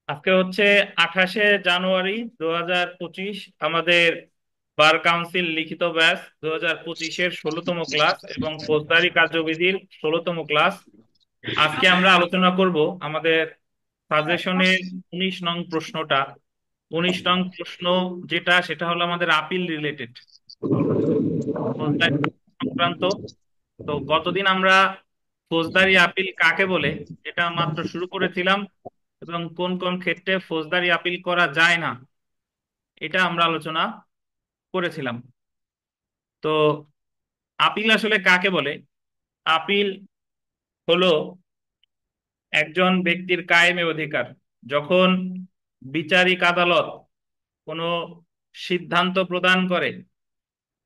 আজকে হচ্ছে 28শে জানুয়ারি 2025। আমাদের বার কাউন্সিল লিখিত ব্যাচ 2025-এর 16তম ক্লাস এবং ফৌজদারি কার্যবিধির 16তম ক্লাস। আজকে আমরা আলোচনা করব আমাদের সাজেশনের 19 নং প্রশ্নটা। 19 নং প্রশ্ন যেটা সেটা হলো আমাদের আপিল রিলেটেড, ফৌজদারি সংক্রান্ত। তো গতদিন আমরা ফৌজদারি আপিল কাকে বলে এটা মাত্র শুরু করেছিলাম, এবং কোন কোন ক্ষেত্রে ফৌজদারি আপিল করা যায় না এটা আমরা আলোচনা করেছিলাম। তো আপিল আসলে কাকে বলে? আপিল হলো একজন ব্যক্তির কায়েমী অধিকার। যখন বিচারিক আদালত কোনো সিদ্ধান্ত প্রদান করে,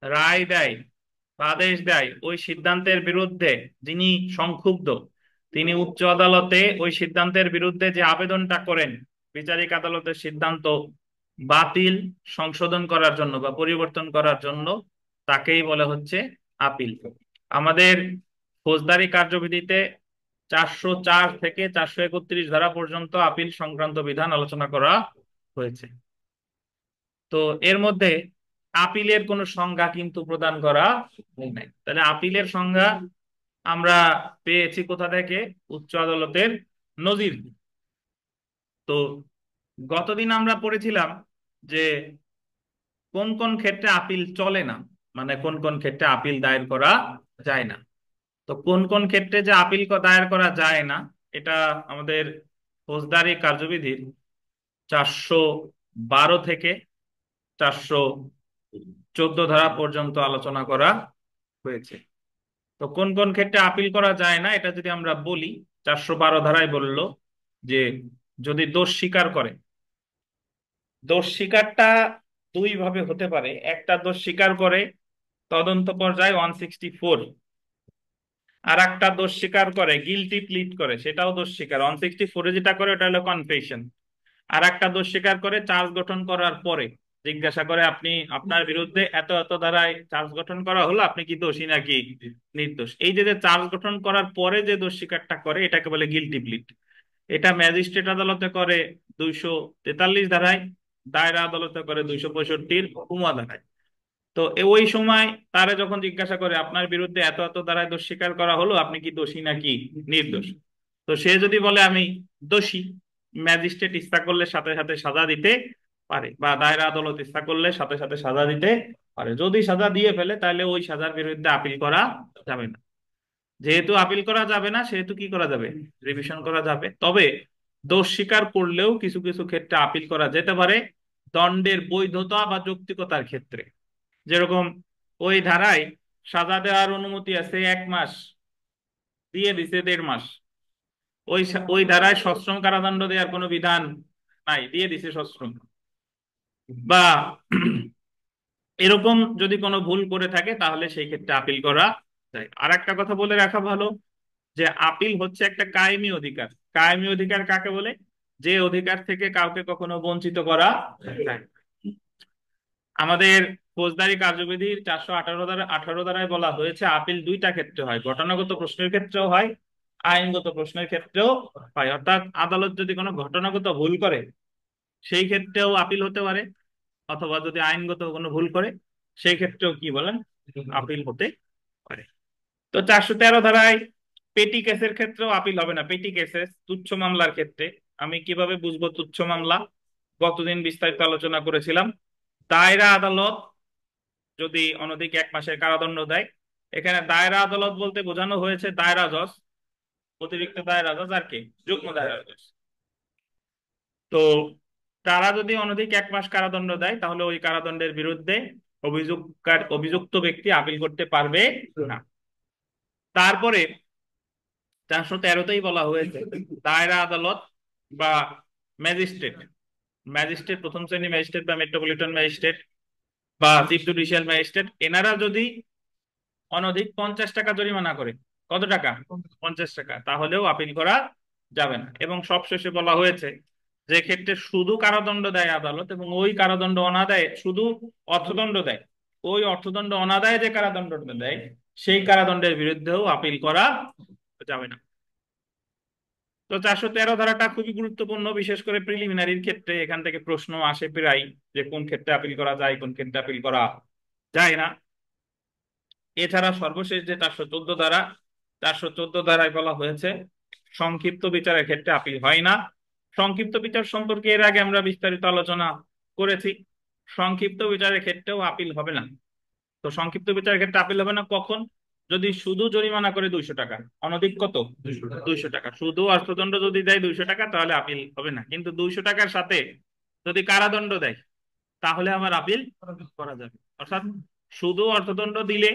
রায় দেয় বা আদেশ দেয়, ওই সিদ্ধান্তের বিরুদ্ধে যিনি সংক্ষুব্ধ তিনি উচ্চ আদালতে ওই সিদ্ধান্তের বিরুদ্ধে যে আবেদনটা করেন বিচারিক আদালতের সিদ্ধান্ত বাতিল, সংশোধন করার জন্য বা পরিবর্তন করার জন্য, তাকেই বলা হচ্ছে আপিল। আমাদের ফৌজদারি কার্যবিধিতে 404 থেকে 431 ধারা পর্যন্ত আপিল সংক্রান্ত বিধান আলোচনা করা হয়েছে। তো এর মধ্যে আপিলের কোনো সংজ্ঞা কিন্তু প্রদান করা নাই। তাহলে আপিলের সংজ্ঞা আমরা পেয়েছি কোথা থেকে? উচ্চ আদালতের নজির। তো গতদিন আমরা পড়েছিলাম যে কোন কোন ক্ষেত্রে আপিল চলে না, মানে কোন কোন ক্ষেত্রে আপিল দায়ের করা যায় না। তো কোন কোন ক্ষেত্রে যে আপিল দায়ের করা যায় না এটা আমাদের ফৌজদারি কার্যবিধির 412 থেকে 414 ধারা পর্যন্ত আলোচনা করা হয়েছে। তো কোন কোন ক্ষেত্রে আপিল করা যায় না এটা যদি আমরা বলি, 412 ধারায় বললো যে যদি দোষ স্বীকার করে। দোষ স্বীকারটা দুই ভাবে হতে পারে। একটা, দোষ স্বীকার করে তদন্ত পর্যায়ে 164, আর একটা দোষ স্বীকার করে গিলটি প্লিড করে, সেটাও দোষ স্বীকার। 164-এ যেটা করে ওটা হলো কনফেশন। আর একটা দোষ স্বীকার করে চার্জ গঠন করার পরে জিজ্ঞাসা করে আপনি আপনার বিরুদ্ধে এত এত ধারায় চার্জ গঠন করা হলো, আপনি কি দোষী নাকি নির্দোষ। এই যে যে চার্জ গঠন করার পরে যে দোষ স্বীকারটা করে এটাকে বলে গিলটি প্লিড। এটা ম্যাজিস্ট্রেট আদালতে করে 243 ধারায়, দায়রা আদালতে করে 265-র উপমা ধারায়। তো ওই সময় তারা যখন জিজ্ঞাসা করে আপনার বিরুদ্ধে এত এত ধারায় দোষ স্বীকার করা হলো, আপনি কি দোষী নাকি নির্দোষ। তো সে যদি বলে আমি দোষী, ম্যাজিস্ট্রেট ইচ্ছা করলে সাথে সাথে সাজা দিতে পারে, বা দায়রা আদালত ইচ্ছা করলে সাথে সাথে সাজা দিতে পারে। যদি সাজা দিয়ে ফেলে তাহলে ওই সাজার বিরুদ্ধে আপিল করা যাবে না। যেহেতু আপিল করা যাবে না সেহেতু কি করা যাবে? রিভিশন করা যাবে। তবে দোষ স্বীকার করলেও কিছু কিছু ক্ষেত্রে আপিল করা যেতে পারে, দণ্ডের বৈধতা বা যৌক্তিকতার ক্ষেত্রে। যেরকম ওই ধারায় সাজা দেওয়ার অনুমতি আছে 1 মাস, দিয়ে দিছে 1.5 মাস। ওই ধারায় সশ্রম কারাদণ্ড দেওয়ার কোনো বিধান নাই, দিয়ে দিছে সশ্রম। বা এরকম যদি কোনো ভুল করে থাকে তাহলে সেই ক্ষেত্রে আপিল করা যায়। আর একটা কথা বলে রাখা ভালো যে আপিল হচ্ছে একটা কায়েমী অধিকার। কায়েমী অধিকার কাকে বলে? যে অধিকার থেকে কাউকে কখনো বঞ্চিত করা যায় না। আমাদের ফৌজদারি কার্যবিধির 418 ধারায় বলা হয়েছে আপিল দুইটা ক্ষেত্রে হয়, ঘটনাগত প্রশ্নের ক্ষেত্রেও হয়, আইনগত প্রশ্নের ক্ষেত্রেও হয়। অর্থাৎ আদালত যদি কোনো ঘটনাগত ভুল করে সেই ক্ষেত্রেও আপিল হতে পারে, অথবা যদি আইনগত কোনো ভুল করে সেই ক্ষেত্রেও কি বলেন, আপিল হতে পারে। তো 413 ধারায় পেটি কেসের ক্ষেত্রেও আপিল হবে না। পেটি কেসেস, তুচ্ছ মামলার ক্ষেত্রে আমি কিভাবে বুঝবো তুচ্ছ মামলা? গতদিন বিস্তারিত আলোচনা করেছিলাম। দায়রা আদালত যদি অনধিক 1 মাসের কারাদণ্ড দেয়, এখানে দায়রা আদালত বলতে বোঝানো হয়েছে দায়রা জজ, অতিরিক্ত দায়রা জজ আর কি যুগ্ম দায়রা জজ। তো তারা যদি অনধিক 1 মাস কারাদণ্ড দেয় তাহলে ওই কারাদণ্ডের বিরুদ্ধে অভিযুক্ত ব্যক্তি আপিল করতে পারবে না। তারপরে 413-তেই বলা হয়েছে দায়রা আদালত বা ম্যাজিস্ট্রেট, প্রথম শ্রেণী ম্যাজিস্ট্রেট বা মেট্রোপলিটন ম্যাজিস্ট্রেট বা চিফ জুডিশিয়াল ম্যাজিস্ট্রেট, এনারা যদি অনধিক 50 টাকা জরিমানা করে, কত টাকা? 50 টাকা, তাহলেও আপিল করা যাবে না। এবং সবশেষে বলা হয়েছে যে ক্ষেত্রে শুধু কারাদণ্ড দেয় আদালত এবং ওই কারাদণ্ড অনাদায়ে শুধু অর্থদণ্ড দেয়, ওই অর্থদণ্ড অনাদায়ে যে কারাদণ্ডটা দেয় সেই কারাদণ্ডের বিরুদ্ধেও আপিল করা যাবে না। তো 413 ধারাটা খুবই গুরুত্বপূর্ণ, বিশেষ করে প্রিলিমিনারির ক্ষেত্রে এখান থেকে প্রশ্ন আসে প্রায়, যে কোন ক্ষেত্রে আপিল করা যায়, কোন ক্ষেত্রে আপিল করা যায় না। এছাড়া সর্বশেষ যে 414 ধারা, 414 ধারায় বলা হয়েছে সংক্ষিপ্ত বিচারের ক্ষেত্রে আপিল হয় না। সংক্ষিপ্ত বিচার সম্পর্কে এর আগে আমরা বিস্তারিত আলোচনা করেছি। সংক্ষিপ্ত বিচারের ক্ষেত্রেও আপিল হবে না। তো সংক্ষিপ্ত বিচারের ক্ষেত্রে আপিল হবে না কখন? যদি শুধু জরিমানা করে 200 টাকা, অনধিক কত? 200 টাকা। শুধু অর্থদণ্ড যদি দেয় 200 টাকা, তাহলে আপিল হবে না। কিন্তু 200 টাকার সাথে যদি কারাদণ্ড দেয়, তাহলে আবার আপিল করা যাবে। অর্থাৎ শুধু অর্থদণ্ড দিলে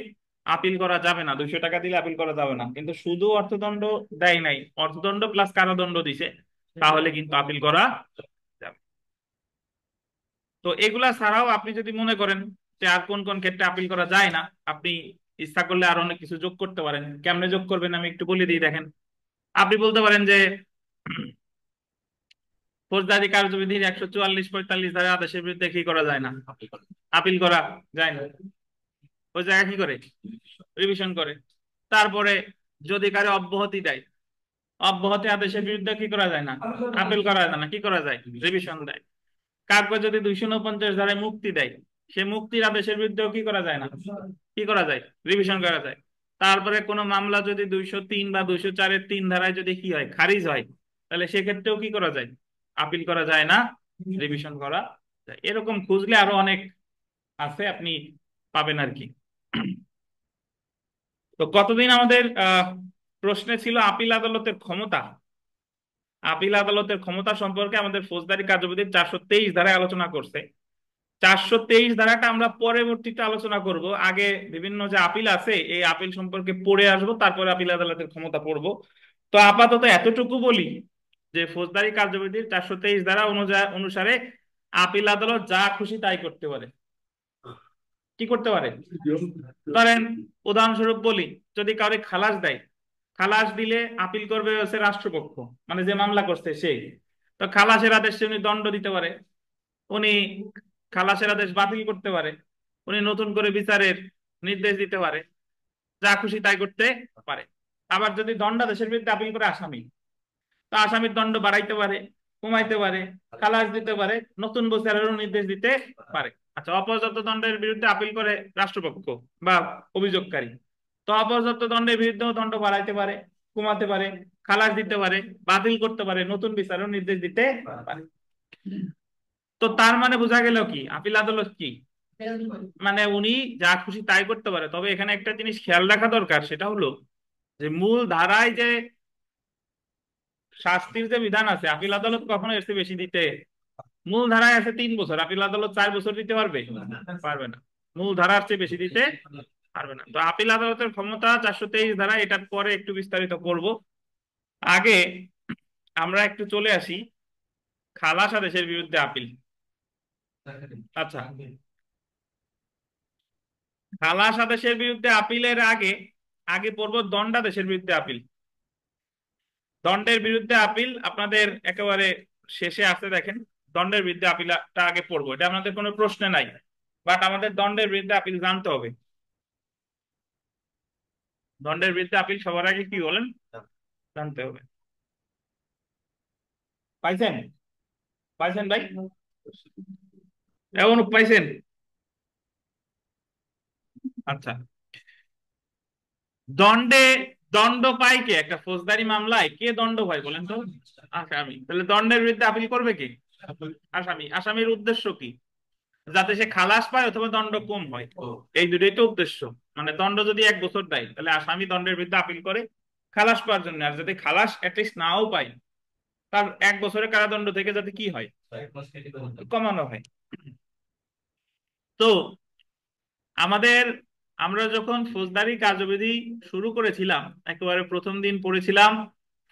আপিল করা যাবে না, 200 টাকা দিলে আপিল করা যাবে না। কিন্তু শুধু অর্থদণ্ড দেয় নাই, অর্থদণ্ড প্লাস কারাদণ্ড দিছে, তাহলে কিন্তু আপিল করা যাবে। তো এগুলা ছাড়াও আপনি যদি মনে করেন যে আর কোন কোন ক্ষেত্রে আপিল করা যায় না, আপনি ইচ্ছা করলে আর অনেক কিছু যোগ করতে পারেন। কেমনে যোগ করবেন আমি একটু বলে দিই, দেখেন। আপনি বলতে পারেন যে ফৌজদারি কার্যবিধির 144-45 ধারা আদেশের বিরুদ্ধে কি করা যায় না? আপিল করা যায় না। ওই জায়গায় কি করে? রিভিশন করে। তারপরে যদি কারো অব্যাহতি দেয়, অব্যাহতি আদেশের বিরুদ্ধে কি করা যায় না? আপিল করা যায় না। কি করা যায়? রিভিশন দেয়। কাউকে যদি 249 ধারায় মুক্তি দেয়, সে মুক্তির আদেশের বিরুদ্ধেও কি করা যায় না? কি করা যায়? রিভিশন করা যায়। তারপরে কোনো মামলা যদি 203 বা 204-এর 3 ধারায় যদি কি হয়, খারিজ হয়, তাহলে সেক্ষেত্রেও কি করা যায়? আপিল করা যায় না, রিভিশন করা যায়। এরকম খুঁজলে আরো অনেক আছে, আপনি পাবেন আর কি। তো কতদিন আমাদের প্রশ্নে ছিল আপিল আদালতের ক্ষমতা। আপিল আদালতের ক্ষমতা সম্পর্কে আমাদের ফৌজদারি কার্যবিধির 423 ধারায় আলোচনা করছে। 423 ধারাটা আমরা পরবর্তীতে আলোচনা করব। আগে বিভিন্ন যে আপিল আছে, এই আপিল সম্পর্কে পড়ে আসবো, তারপরে আপিল আদালতের ক্ষমতা পড়বো। তো আপাতত এতটুকু বলি যে ফৌজদারি কার্যবিধির 423 ধারা অনুসারে আপিল আদালত যা খুশি তাই করতে পারে। কি করতে পারে? ধরেন, উদাহরণস্বরূপ বলি, যদি কাউকে খালাস দেয়, খালাস দিলে আপিল করবে হচ্ছে রাষ্ট্রপক্ষ, মানে যে মামলা করছে সেই। তো খালাসের আদেশে উনি দণ্ড দিতে পারে, উনি খালাসের আদেশ বাতিল করতে পারে, উনি নতুন করে বিচারের নির্দেশ দিতে পারে, যা খুশি তাই করতে পারে। আবার যদি দণ্ডাদেশের বিরুদ্ধে আপিল করে আসামি, তো আসামির দণ্ড বাড়াইতে পারে, কমাইতে পারে, খালাস দিতে পারে, নতুন বিচারেরও নির্দেশ দিতে পারে। আচ্ছা, অপর্যাপ্ত দণ্ডের বিরুদ্ধে আপিল করে রাষ্ট্রপক্ষ বা অভিযোগকারী, তো অপর্যাপ্ত দণ্ডের বিরুদ্ধেও দণ্ড বাড়াইতে পারে, কমাতে পারে, খালাস দিতে পারে, বাতিল করতে পারে, নতুন বিচারের নির্দেশ দিতে পারে। তো তার মানে বোঝা গেল কি, আপিল আদালত কি? মানে উনি যা খুশি তাই করতে পারে। তবে এখানে একটা জিনিস খেয়াল রাখা দরকার, সেটা হলো যে মূল ধারায় যে শাস্তির যে বিধান আছে, আপিল আদালত কখনো এর চেয়ে বেশি দিতে, মূল ধারায় আছে 3 বছর, আপিল আদালত 4 বছর দিতে পারবে? পারবে না। মূল ধারার চেয়ে বেশি দিতে পারবে না। তো আপিল আদালতের ক্ষমতা 423 ধারা, এটার পরে একটু বিস্তারিত করব। আগে আমরা একটু চলে আসি খালাস আদেশের বিরুদ্ধে আপিল। আচ্ছা, খালাস আদেশের বিরুদ্ধে আপিলের আগে আগে পড়বো দণ্ডাদেশের বিরুদ্ধে আপিল। দণ্ডের বিরুদ্ধে আপিল আপনাদের একেবারে শেষে আছে, দেখেন। দণ্ডের বিরুদ্ধে আপিলটা আগে পড়বো, এটা আমাদের কোনো প্রশ্নে নাই, বাট আমাদের দণ্ডের বিরুদ্ধে আপিল জানতে হবে। দণ্ডের বিরুদ্ধে আপিল সবার আগে কি বলেন? জানতে হবে। পাইছেন? পাইছেন ভাই? এমন পাইছেন? আচ্ছা, দণ্ডে দণ্ড পায় কে? একটা ফৌজদারি মামলায় কে দণ্ড পায় বলেন তো? আসামি। তাহলে দণ্ডের বিরুদ্ধে আপিল করবে কি? আসামি। আসামির উদ্দেশ্য কি? যাতে সে খালাস পায় অথবা দণ্ড কম হয়। এই দুটোই তো উদ্দেশ্য। মানে দণ্ড যদি 1 বছর দেয়, তাহলে আসামি দণ্ডের বিরুদ্ধে আপিল করে খালাস পাওয়ার জন্য। আর যদি খালাস অ্যাটলিস্ট নাও পায়, তার 1 বছরের কারাদণ্ড থেকে যাতে কি হয়, কমানো হয়। তো আমাদের, আমরা যখন ফৌজদারি কার্যবিধি শুরু করেছিলাম, একেবারে প্রথম দিন পড়েছিলাম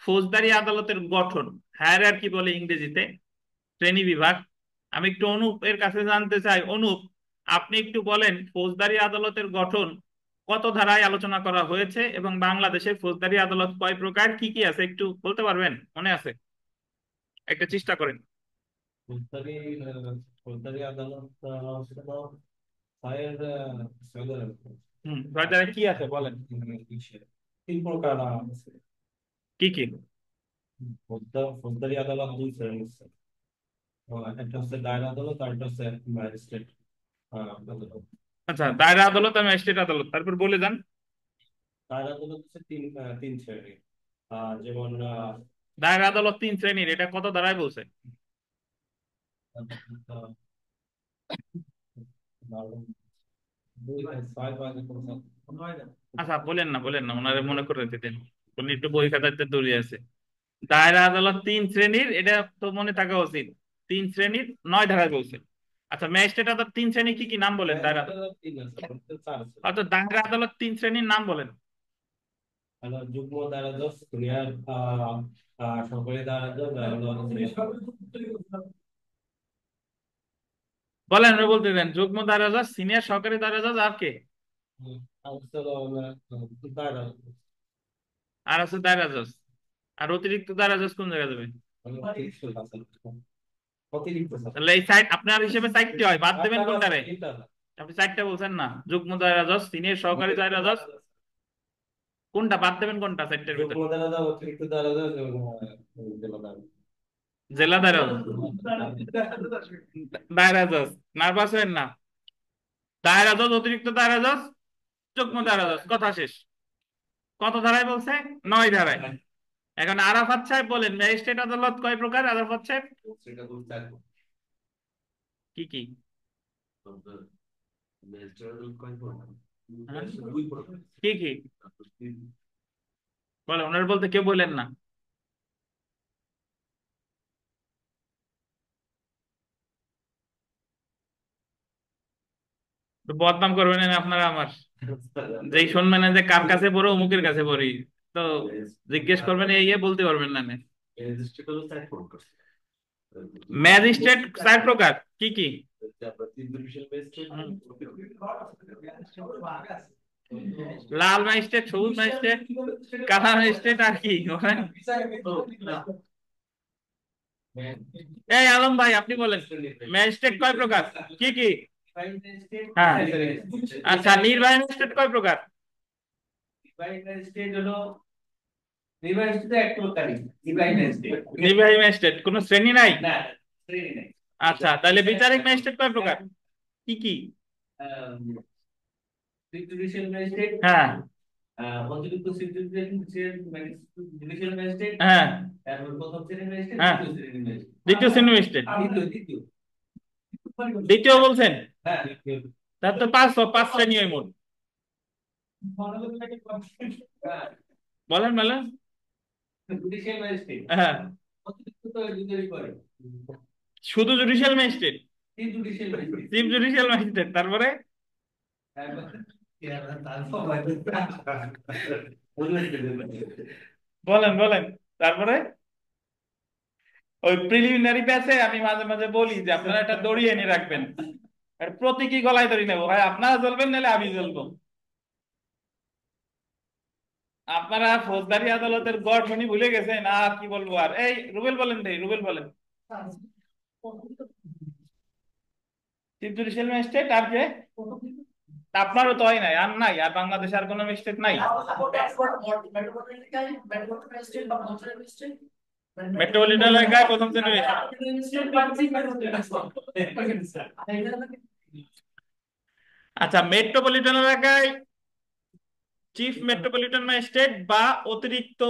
ফৌজদারি আদালতের গঠন, হায়ারার্কি বলে ইংরেজিতে, শ্রেণী বিভাগ। আমি একটু অনুপ এর কাছে জানতে চাই, অনুপ, আপনি একটু বলেন ফৌজদারি আদালতের গঠন কত ধারায় আলোচনা করা হয়েছে এবং বাংলাদেশের ফৌজদারি আদালত কয় প্রকার, কি কি আছে, একটু বলতে পারবেন? মনে আছে? একটা চেষ্টা করেন। ফৌজদারি ফৌজদারি আদালত হলো ফায়ার সৌদি আরব। ছয় ধারায় কি আছে বলেন? 3 প্রকার আছে। কি কি? ফৌজদারি আদালত দুই শ্রেণীর আছে। একটা হচ্ছে দায়রা আদালত আর একটা হচ্ছে ম্যাজিস্ট্রেট আদালত। আচ্ছা, দায়রা আদালত আর ম্যাজিস্ট্রেট আদালত, তারপর বলে যান। দায়রা আদালত হচ্ছে তিন শ্রেণীর। যেমন দায়রা আদালত তিন শ্রেণীর, এটা কত ধারায় বলছে? দুই ছয় পাঁচ নয় না। আচ্ছা, বলেন না বলেন না, ওনারে মনে করে দিতেন, উনি একটু বই খাতাতে দৌড়িয়ে আছে। দায়রা আদালত তিন শ্রেণীর, এটা তো মনে থাকা উচিত। তিন শ্রেণীর, 9 ধারায় বলছে। আচ্ছা, ম্যাজিস্ট্রেট আদালত তিন শ্রেণী কি কি নাম বলেন দায়রা আদালত? ম্যাজিস্ট্রেট তিন আছে, টোটাল চার আছে। অর্থাৎ দায়রা আদালত তিন শ্রেণীর নাম বলেন। হলো যুগ্ম দায়রা জজ, সিনিয়র সরকারি দায়রা জজ, আর হলো বলেন, ওরা বলতে দেন। যুগ্ম দায়রা জজ, সিনিয়র সহকারী দায়রা জজ, আর কে? আর হচ্ছে হলো, দায়রা আর আছে দায়রা জজ। আর অতিরিক্ত দায়রা জজ কোন জায়গায় যাবে? অতিরিক্ত তাহলে এই সাইড আপনার হিসেবে চারটি হয়, বাদ দেবেন আছে, কোনটারে? তিনটা আছে। আপনি চারটা বলছেন না, যুগ্ম দায়রা জজ, সিনিয়র সহকারী দায়রা জজ, কোনটা বাদ দেবেন, কোনটা চারটের ভিতর? যুগ্ম দায়রা জজ, অতিরিক্ত দায়রা জজ এবং জেলা দায়রা জজ। জেলা দায়রা জজ। দায়রা জজ, নার্ভাস হবেন না। দায়রা জজ, অতিরিক্ত দায়রা জজ, যুগ্ম দায়রা জজ, কথা শেষ। কত ধারায় বলছে? 9 ধারায়। এখন আরাফাত সাহেব বলেন, ম্যাজিস্ট্রেট আদালত কয় প্রকার? আরাফাত সাহেব, সেটা বলতে চাইবো। কি কি? ম্যাজিস্ট্রেট কয় প্রকার? হ্যাঁ? দুই প্রকার। কি কি বলে? ওনার বলতে কেউ বললেন না। তো বদনাম করবেন না আপনারা আমার। যেই শুনবেন না যে কার কাছে পড়ো, অমুকের কাছে পড়ি, তো জিজ্ঞেস করবেন, এই বলতে পারবেন না না। ম্যাজিস্ট্রেট হলো চার প্রকার। ম্যাজিস্ট্রেট 4 প্রকার, কি কি? তারপর তিন ডিভিশন ম্যাজিস্ট্রেট, হুম। লাল ম্যাজিস্ট্রেট, সবুজ ম্যাজিস্ট্রেট, কালা ম্যাজিস্ট্রেট, আর কি বলেন? এই আলম ভাই, আপনি বলেন, ম্যাজিস্ট্রেট কয় প্রকার, কি কি? হ্যাঁ। আচ্ছা, নির্বাহী ম্যাজিস্ট্রেট কয় প্রকার? নির্বাহী ম্যাজিস্ট্রেট কোন শ্রেণী নাই? আচ্ছা, তাহলে বিচারিক ম্যাজিস্ট্রেট কয় প্রকার, কি কি? হ্যাঁ। অতিরিক্ত জুডিশিয়াল ম্যাজিস্ট্রেট, হ্যাঁ। তারপর প্রথম শ্রেণীর ম্যাজিস্ট্রেট, হ্যাঁ। দ্বিতীয় শ্রেণীর ম্যাজিস্ট্রেট। দ্বিতীয় শ্রেণী ম্যাজিস্ট্রেট। দ্বিতীয় দ্বিতীয় বলছেন? হ্যাঁ, তার তো পাঁচ পাঁচ শ্রেণী হয় মোট। বলেন বলেন। জুডিশিয়াল ম্যাজিস্ট্রেট হ্যাঁ। অতিরিক্ত তো দুটোই করে। শুধু judicial magistrate? Chief judicial magistrate. Chief judicial magistrate, তারপরে? বলেন বলেন, তারপরে? ওই প্রিলিমিনারি ব্যাচে আমি মাঝে মাঝে বলি যে আপনারা এটা দড়িয়ে এনে রাখবেন, আর প্রতীকী গলায় দড়ি নেবো ভাই, আপনারা জ্বলবেন নাহলে আমি জ্বলবো। আপনারা ফৌজদারি আদালতের গঠনই ভুলে গেছেন, আর কি বলবো। আর এই রুবেল বলেন, রে রুবেল বলেন। চিফ জুডিশিয়াল ম্যাজিস্ট্রেট, আর কে? আপনারও তো হয় নাই, আর নাই, আর বাংলাদেশে আর কোনো ম্যাজিস্ট্রেট নাই। মেট্রোপলিটন এলাকায় প্রথম শ্রেণীর। আচ্ছা, মেট্রোপলিটন এলাকায় চিফ মেট্রোপলিটন ম্যাজিস্ট্রেট বা অতিরিক্ত,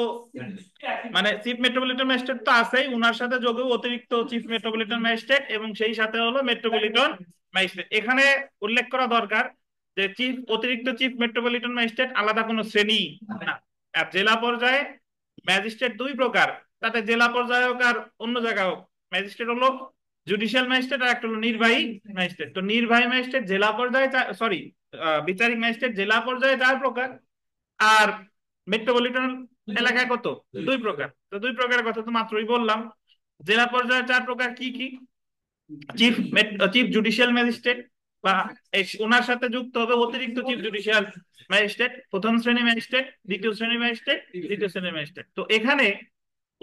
মানে চিফ মেট্রোপলিটন ম্যাজিস্ট্রেট তো আছেই, উনার সাথে যোগেও অতিরিক্ত চিফ মেট্রোপলিটন ম্যাজিস্ট্রেট, এবং সেই সাথে হলো মেট্রোপলিটন ম্যাজিস্ট্রেট। এখানে উল্লেখ করা দরকার যে অতিরিক্ত চিফ মেট্রোপলিটন ম্যাজিস্ট্রেট আলাদা কোনো শ্রেণী না। আর জেলা পর্যায়ে ম্যাজিস্ট্রেট 2 প্রকার, তাতে জেলা পর্যায়ে হোক আর অন্য জায়গায় হোক, ম্যাজিস্ট্রেট হলো জুডিশিয়াল ম্যাজিস্ট্রেট আর একটা হলো নির্বাহী ম্যাজিস্ট্রেট। তো নির্বাহী ম্যাজিস্ট্রেট জেলা পর্যায়ে, সরি, বিচারিক ম্যাজিস্ট্রেট জেলা পর্যায়ে 4 প্রকার। আর মেট্রোপলিটন এলাকায় কত? 2 প্রকার। তো 2 প্রকারের কথা তো মাত্রই বললাম। জেলা পর্যায়ে 4 প্রকার, কি কি? চিফ চিফ জুডিশিয়াল ম্যাজিস্ট্রেট, বা ওনার সাথে যুক্ত হবে অতিরিক্ত চিফ জুডিশিয়াল ম্যাজিস্ট্রেট, প্রথম শ্রেণী ম্যাজিস্ট্রেট, দ্বিতীয় শ্রেণী ম্যাজিস্ট্রেট, তৃতীয় শ্রেণীর ম্যাজিস্ট্রেট। তো এখানে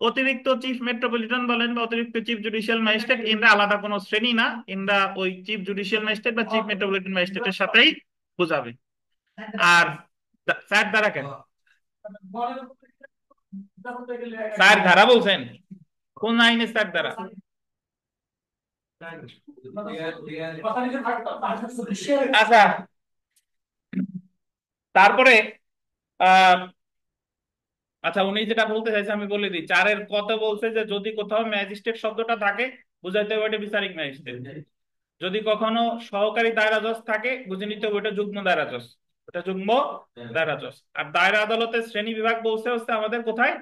অতিরিক্ত চিফ মেট্রোপলিটন বলেন বা অতিরিক্ত চিফ জুডিশিয়াল ম্যাজিস্ট্রেট, এরা আলাদা কোনো শ্রেণী না, এরা ওই চিফ জুডিশিয়াল ম্যাজিস্ট্রেট বা চিফ মেট্রোপলিটন ম্যাজিস্ট্রেটের সাথেই বোঝাবে। আর স্যার দ্বারা কেন? চার ধারা বলছেন? কোন আইনে চার ধারা? আচ্ছা, তারপরে আহ আচ্ছা, উনি যেটা বলতে চাইছে আমি বলে দিই। চারের কত বলছে যে যদি কোথাও ম্যাজিস্ট্রেট শব্দটা থাকে বুঝাইতে হবে এটা বিচারিক ম্যাজিস্ট্রেট। যদি কখনো সহকারী দায়রা জজ থাকে বুঝে নিতে হবে ওটা যুগ্ম দায়রা জজ। ওটা যুগ্ম দায়রা জজ। আর দায়রা আদালতের শ্রেণী বিভাগ বলছে হচ্ছে আমাদের কোথায়?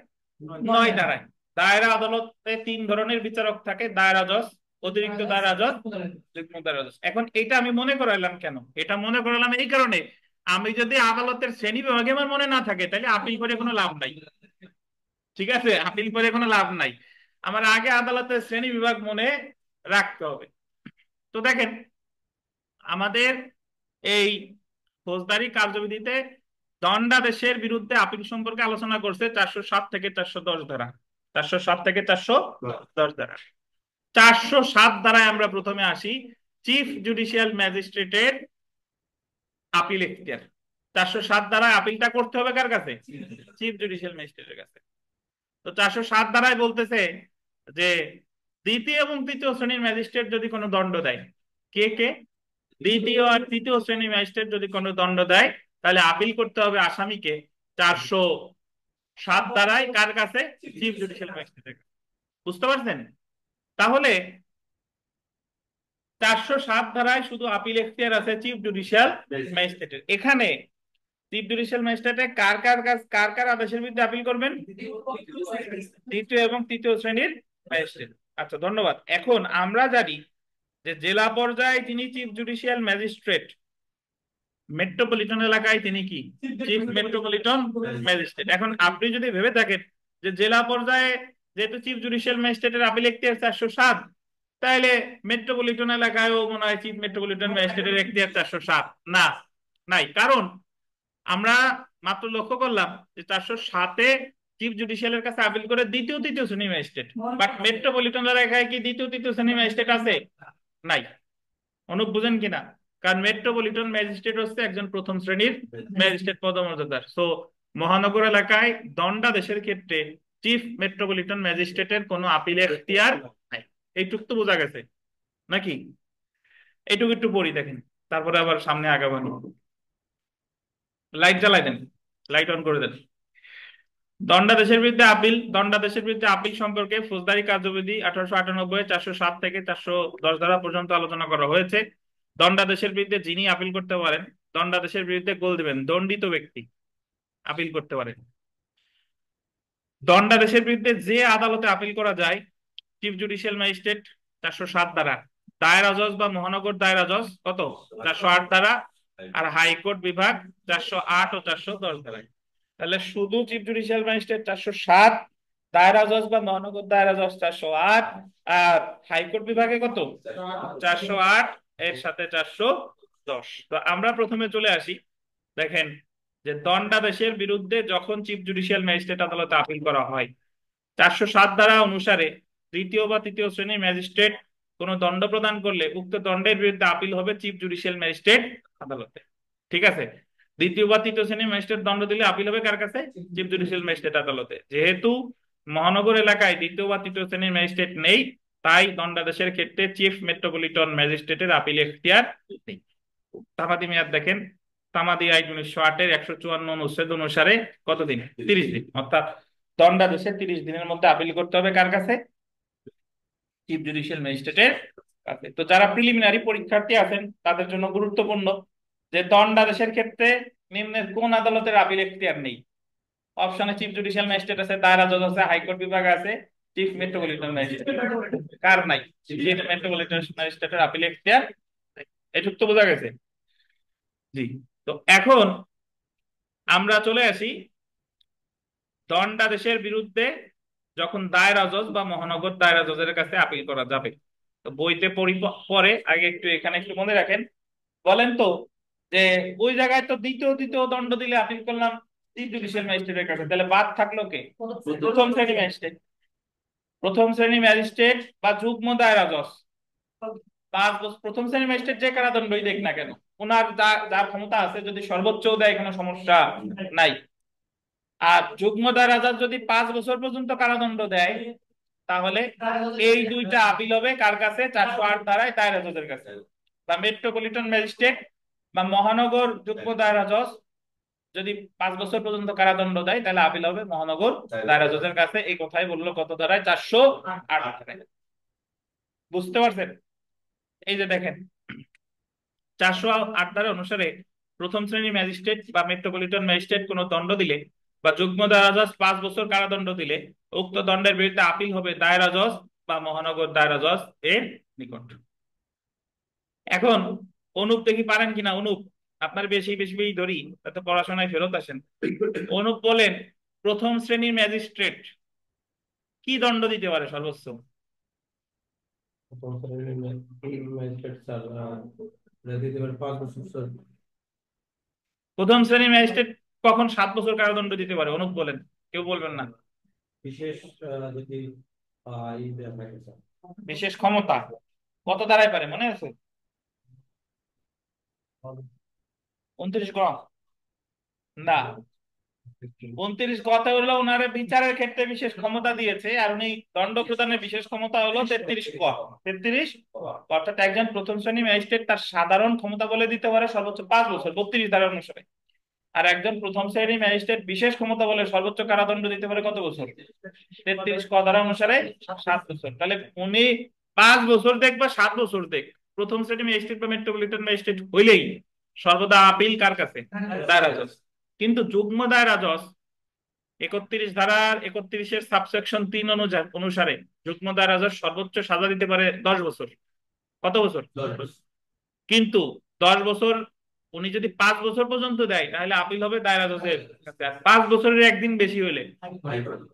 9 ধারায়। দায়রা আদালতে 3 ধরনের বিচারক থাকে: দায়রা জজ, অতিরিক্ত দায়রা জজ, যুগ্ম দায়রা জজ। এখন এটা আমি মনে করাইলাম কেন? এটা মনে করালাম এই কারণে, আমি যদি আদালতের শ্রেণী বিভাগে আমার মনে না থাকে তাহলে আপিল করে কোনো লাভ নাই। ঠিক আছে, আপিল করে কোনো লাভ নাই। আমার আগে আদালতের শ্রেণী বিভাগ মনে রাখতে হবে। তো দেখেন, আমাদের এই ফৌজদারি কার্যবিধিতে দণ্ডাদেশের বিরুদ্ধে আপিল সম্পর্কে আলোচনা করছে 407 থেকে 410 ধারা। 407 থেকে 410 ধারা। 407 ধারায় আমরা প্রথমে আসি, চিফ জুডিশিয়াল ম্যাজিস্ট্রেটের আপিল এখতিয়ার। 407 ধারায় আপিলটা করতে হবে কার কাছে? চিফ জুডিশিয়াল ম্যাজিস্ট্রেটের কাছে। তো 407 ধারায় বলতেছে যে দ্বিতীয় এবং তৃতীয় শ্রেণীর ম্যাজিস্ট্রেট যদি কোনো দণ্ড দেয়, কে কে? দ্বিতীয় আর তৃতীয় শ্রেণীর ম্যাজিস্ট্রেট যদি কোনো দণ্ড দেয় তাহলে আপিল করতে হবে আসামিকে 407 ধারায় কার কাছে? চিফ জুডিশিয়াল ম্যাজিস্ট্রেটের কাছে। বুঝতে পারছেন? তাহলে 407 ধারায় শুধু আপিল এখতিয়ার আছে চিফ জুডিশিয়াল ম্যাজিস্ট্রেটের। এখানে চিফ জুডিশিয়াল ম্যাজিস্ট্রেটে কার কার কাছে কার কার আদেশের বিরুদ্ধে আপিল করবেন? দ্বিতীয় এবং তৃতীয় শ্রেণীর ম্যাজিস্ট্রেট। আচ্ছা, ধন্যবাদ। এখন আমরা জানি যে জেলা পর্যায়ে তিনি চিফ জুডিশিয়াল ম্যাজিস্ট্রেট, মেট্রোপলিটন এলাকায় তিনি কি? Chief metropolitan magistrate. এখন আপনি যদি ভেবে থাকেন যে জেলা পর্যায়ে যেহেতু চিফ জুডিশিয়াল ম্যাজিস্ট্রেটের আপিল এখতিয়ার 407, তাহলে মেট্রোপলিটন এলাকায়ও মনে হয় চিফ মেট্রোপলিটন ম্যাজিস্ট্রেটের এখতিয়ার 407। না, নাই। কারণ আমরা মাত্র লক্ষ্য করলাম যে 407-এ চিফ জুডিশিয়ালের কাছে আপিল করে দ্বিতীয় তৃতীয় শ্রেণী ম্যাজিস্ট্রেট, বাট মেট্রোপলিটন এলাকায় কি দ্বিতীয় তৃতীয় শ্রেণী ম্যাজিস্ট্রেট আছে? নাই। অনুপ বুঝেন কিনা? কারণ মেট্রোপলিটন ম্যাজিস্ট্রেট হচ্ছে একজন প্রথম শ্রেণীর ম্যাজিস্ট্রেট পদমর্যাদার। সো মহানগর এলাকায় দণ্ডাদেশের ক্ষেত্রে চিফ মেট্রোপলিটন ম্যাজিস্ট্রেটের কোনো আপিলের এখতিয়ার নাই। এইটুক তো বোঝা গেছে নাকি? এইটুকু একটু পড়ি দেখেন, তারপরে আবার সামনে আগাবানি। লাইট জ্বালাই দেন, লাইট অন করে দেন। দণ্ডাদেশের বিরুদ্ধে আপিল। দণ্ডাদেশের বিরুদ্ধে আপিল সম্পর্কে ফৌজদারি কার্যবিধি 1898 407 থেকে 410 ধারা পর্যন্ত আলোচনা করা হয়েছে। দণ্ডাদেশের বিরুদ্ধে যিনি আপিল করতে পারেন, দণ্ডাদেশের বিরুদ্ধে গোল দিবেন দণ্ডিত ব্যক্তি আপিল করতে পারেন। দণ্ডাদেশের বিরুদ্ধে যে আদালতে আপিল করা যায়, চিফ জুডিশিয়াল ম্যাজিস্ট্রেট 407 ধারা, দায়রা জজ বা মহানগর দায়রা জজ কত? 408 ধারা, আর হাইকোর্ট বিভাগ 408 ও 410 ধারায়। তাহলে শুধু চিফ জুডিশিয়াল ম্যাজিস্ট্রেট 407, দায়রা জজ বা মহানগর দায়রা জজ 408, আর হাইকোর্ট বিভাগে কত? 408, এর সাথে 410। তো আমরা প্রথমে চলে আসি। দেখেন যে দণ্ডাদেশের বিরুদ্ধে যখন চিফ জুডিশিয়াল ম্যাজিস্ট্রেট আদালতে আপিল করা হয়, 407 ধারা অনুসারে তৃতীয় বা তৃতীয় শ্রেণীর ম্যাজিস্ট্রেট কোনো দণ্ড প্রদান করলে উক্ত দণ্ডের বিরুদ্ধে আপিল হবে চিফ জুডিশিয়াল ম্যাজিস্ট্রেট আদালতে। ঠিক আছে? দ্বিতীয় বা তৃতীয় শ্রেণীর ম্যাজিস্ট্রেট দণ্ড দিলে আপিল হবে কার কাছে? চিফ জুডিশিয়াল ম্যাজিস্ট্রেট আদালতে। যেহেতু মহানগর এলাকায় দ্বিতীয় বা তৃতীয় শ্রেণীর ম্যাজিস্ট্রেট নেই, তাই দণ্ডাদেশের ক্ষেত্রে চিফ মেট্রোপলিটন ম্যাজিস্ট্রেটের আপিল এখতিয়ার নেই। তামাদি মেয়াদ দেখেন, তামাদি আইন 1908-এর 154 অনুচ্ছেদ অনুসারে কতদিন? 30 দিন। অর্থাৎ দণ্ডাদেশের 30 দিনের মধ্যে আপিল করতে হবে কার কাছে? চিফ জুডিশিয়াল ম্যাজিস্ট্রেটের কাছে। তো যারা প্রিলিমিনারি পরীক্ষার্থী আছেন তাদের জন্য গুরুত্বপূর্ণ যে দণ্ডাদেশের ক্ষেত্রে নিম্নের কোন আদালতের আপিল এখতিয়ার নেই? অপশনে চিফ জুডিশিয়াল ম্যাজিস্ট্রেট আছে, দায়রা জজ আছে, হাইকোর্ট বিভাগ আছে, চিফ মেট্রোপলিটন ম্যাজিস্ট্রেট কার নাই? চিফ মেট্রোপলিটন ম্যাজিস্ট্রেটের আপিল এখতিয়ার। এটুক তো বোঝা গেছে? জি। তো এখন আমরা চলে আসি দণ্ডাদেশের বিরুদ্ধে যখন দায়রা জজ বা মহানগর দায়রা জজের কাছে আপিল করা যাবে। তো বইতে পরে আগে একটু এখানে একটু মনে রাখেন। বলেন তো যে ওই জায়গায় তো দ্বিতীয় দ্বিতীয় দণ্ড দিলে আপিল করলাম চিফ জুডিশিয়াল ম্যাজিস্ট্রেটের কাছে, তাহলে বাদ থাকলো কে? প্রথম শ্রেণী ম্যাজিস্ট্রেট। প্রথম শ্রেণী ম্যাজিস্ট্রেট বা যুগ্ম দায়রা জজ, প্রথম শ্রেণীর ম্যাজিস্ট্রেট যে কারাদণ্ডই দেখ না কেন, ওনার যার ক্ষমতা আছে, যদি সর্বোচ্চ দেয় কোনো সমস্যা নাই। আর যুগ্ম দায়রা জজ যদি 5 বছর পর্যন্ত কারাদণ্ড দেয়, তাহলে এই দুইটা আপিল হবে কার কাছে? 408 ধারায় দায়রা জজের কাছে, বা মেট্রোপলিটন ম্যাজিস্ট্রেট বা মহানগর যুগ্ম দায়রা জজ যদি 5 বছর পর্যন্ত কারাদণ্ড দেয়, তাহলে আপিল হবে মহানগর দায়রা জজের কাছে। এই কথাই বললো কত ধারায়? 408 ধারায়। বুঝতে পারছেন? এই যে দেখেন, 408 ধারা অনুসারে প্রথম শ্রেণীর ম্যাজিস্ট্রেট বা মেট্রোপলিটন ম্যাজিস্ট্রেট কোনো দণ্ড দিলে বা যুগ্ম দায়রা জজ 5 বছর কারাদণ্ড দিলে, উক্ত দণ্ডের বিরুদ্ধে আপিল হবে দায়রা জজ বা মহানগর দায়রা জজ এর নিকট। এখন অনুপ দেখি পারেন কিনা। অনুপ, আপনার বেশি বেশি বেশি ধরি, তাতে পড়াশোনায় ফেরত আসেন। অনুপ বলেন, প্রথম শ্রেণীর ম্যাজিস্ট্রেট কি দণ্ড দিতে পারে সর্বোচ্চ? ম্যাজিস্ট্রেট স্যার দিতে পারে 5 বছর স্যার। প্রথম শ্রেণীর ম্যাজিস্ট্রেট কখন 7 বছর কারাদণ্ড দিতে পারে? অনুপ বলেন, কেউ বলবেন না। বিশেষ যদি ই দেয়া থাকে স্যার। বিশেষ ক্ষমতা কত দ্বারাই পারে মনে আছে? 29 গ। না, 29 গতে হলো ওনারে বিচারের ক্ষেত্রে বিশেষ ক্ষমতা দিয়েছে, আর উনি দণ্ড প্রদানের বিশেষ ক্ষমতা হলো 33 ক। 33 অর্থাৎ একজন প্রথম শ্রেণী ম্যাজিস্ট্রেট তার সাধারণ ক্ষমতা বলে দিতে পারে সর্বোচ্চ 5 বছর 32 ধারা অনুসারে। আর একজন প্রথম শ্রেণী ম্যাজিস্ট্রেট বিশেষ ক্ষমতা বলে সর্বোচ্চ কারাদণ্ড দিতে পারে কত বছর? 33 ক ধারা অনুসারে 7 বছর। তাহলে উনি 5 বছর দেখ বা 7 বছর দেখ, প্রথম শ্রেণী ম্যাজিস্ট্রেট বা মেট্রোপলিটন ম্যাজিস্ট্রেট হইলেই সর্বদা আপিল কার কাছে? দায়রা জজ। কিন্তু যুগ্ম দায়রা জজ 31 ধারার 31-এর সাবসেকশন 3 অনুসারে যুগ্ম দায়রা জজ সর্বোচ্চ সাজা দিতে পারে 10 বছর। কত বছর? 10 বছর। কিন্তু 10 বছর উনি যদি 5 বছর পর্যন্ত দেয়, তাহলে আপিল হবে দায়রা জজের কাছে। আর 5 বছরের একদিন বেশি হলে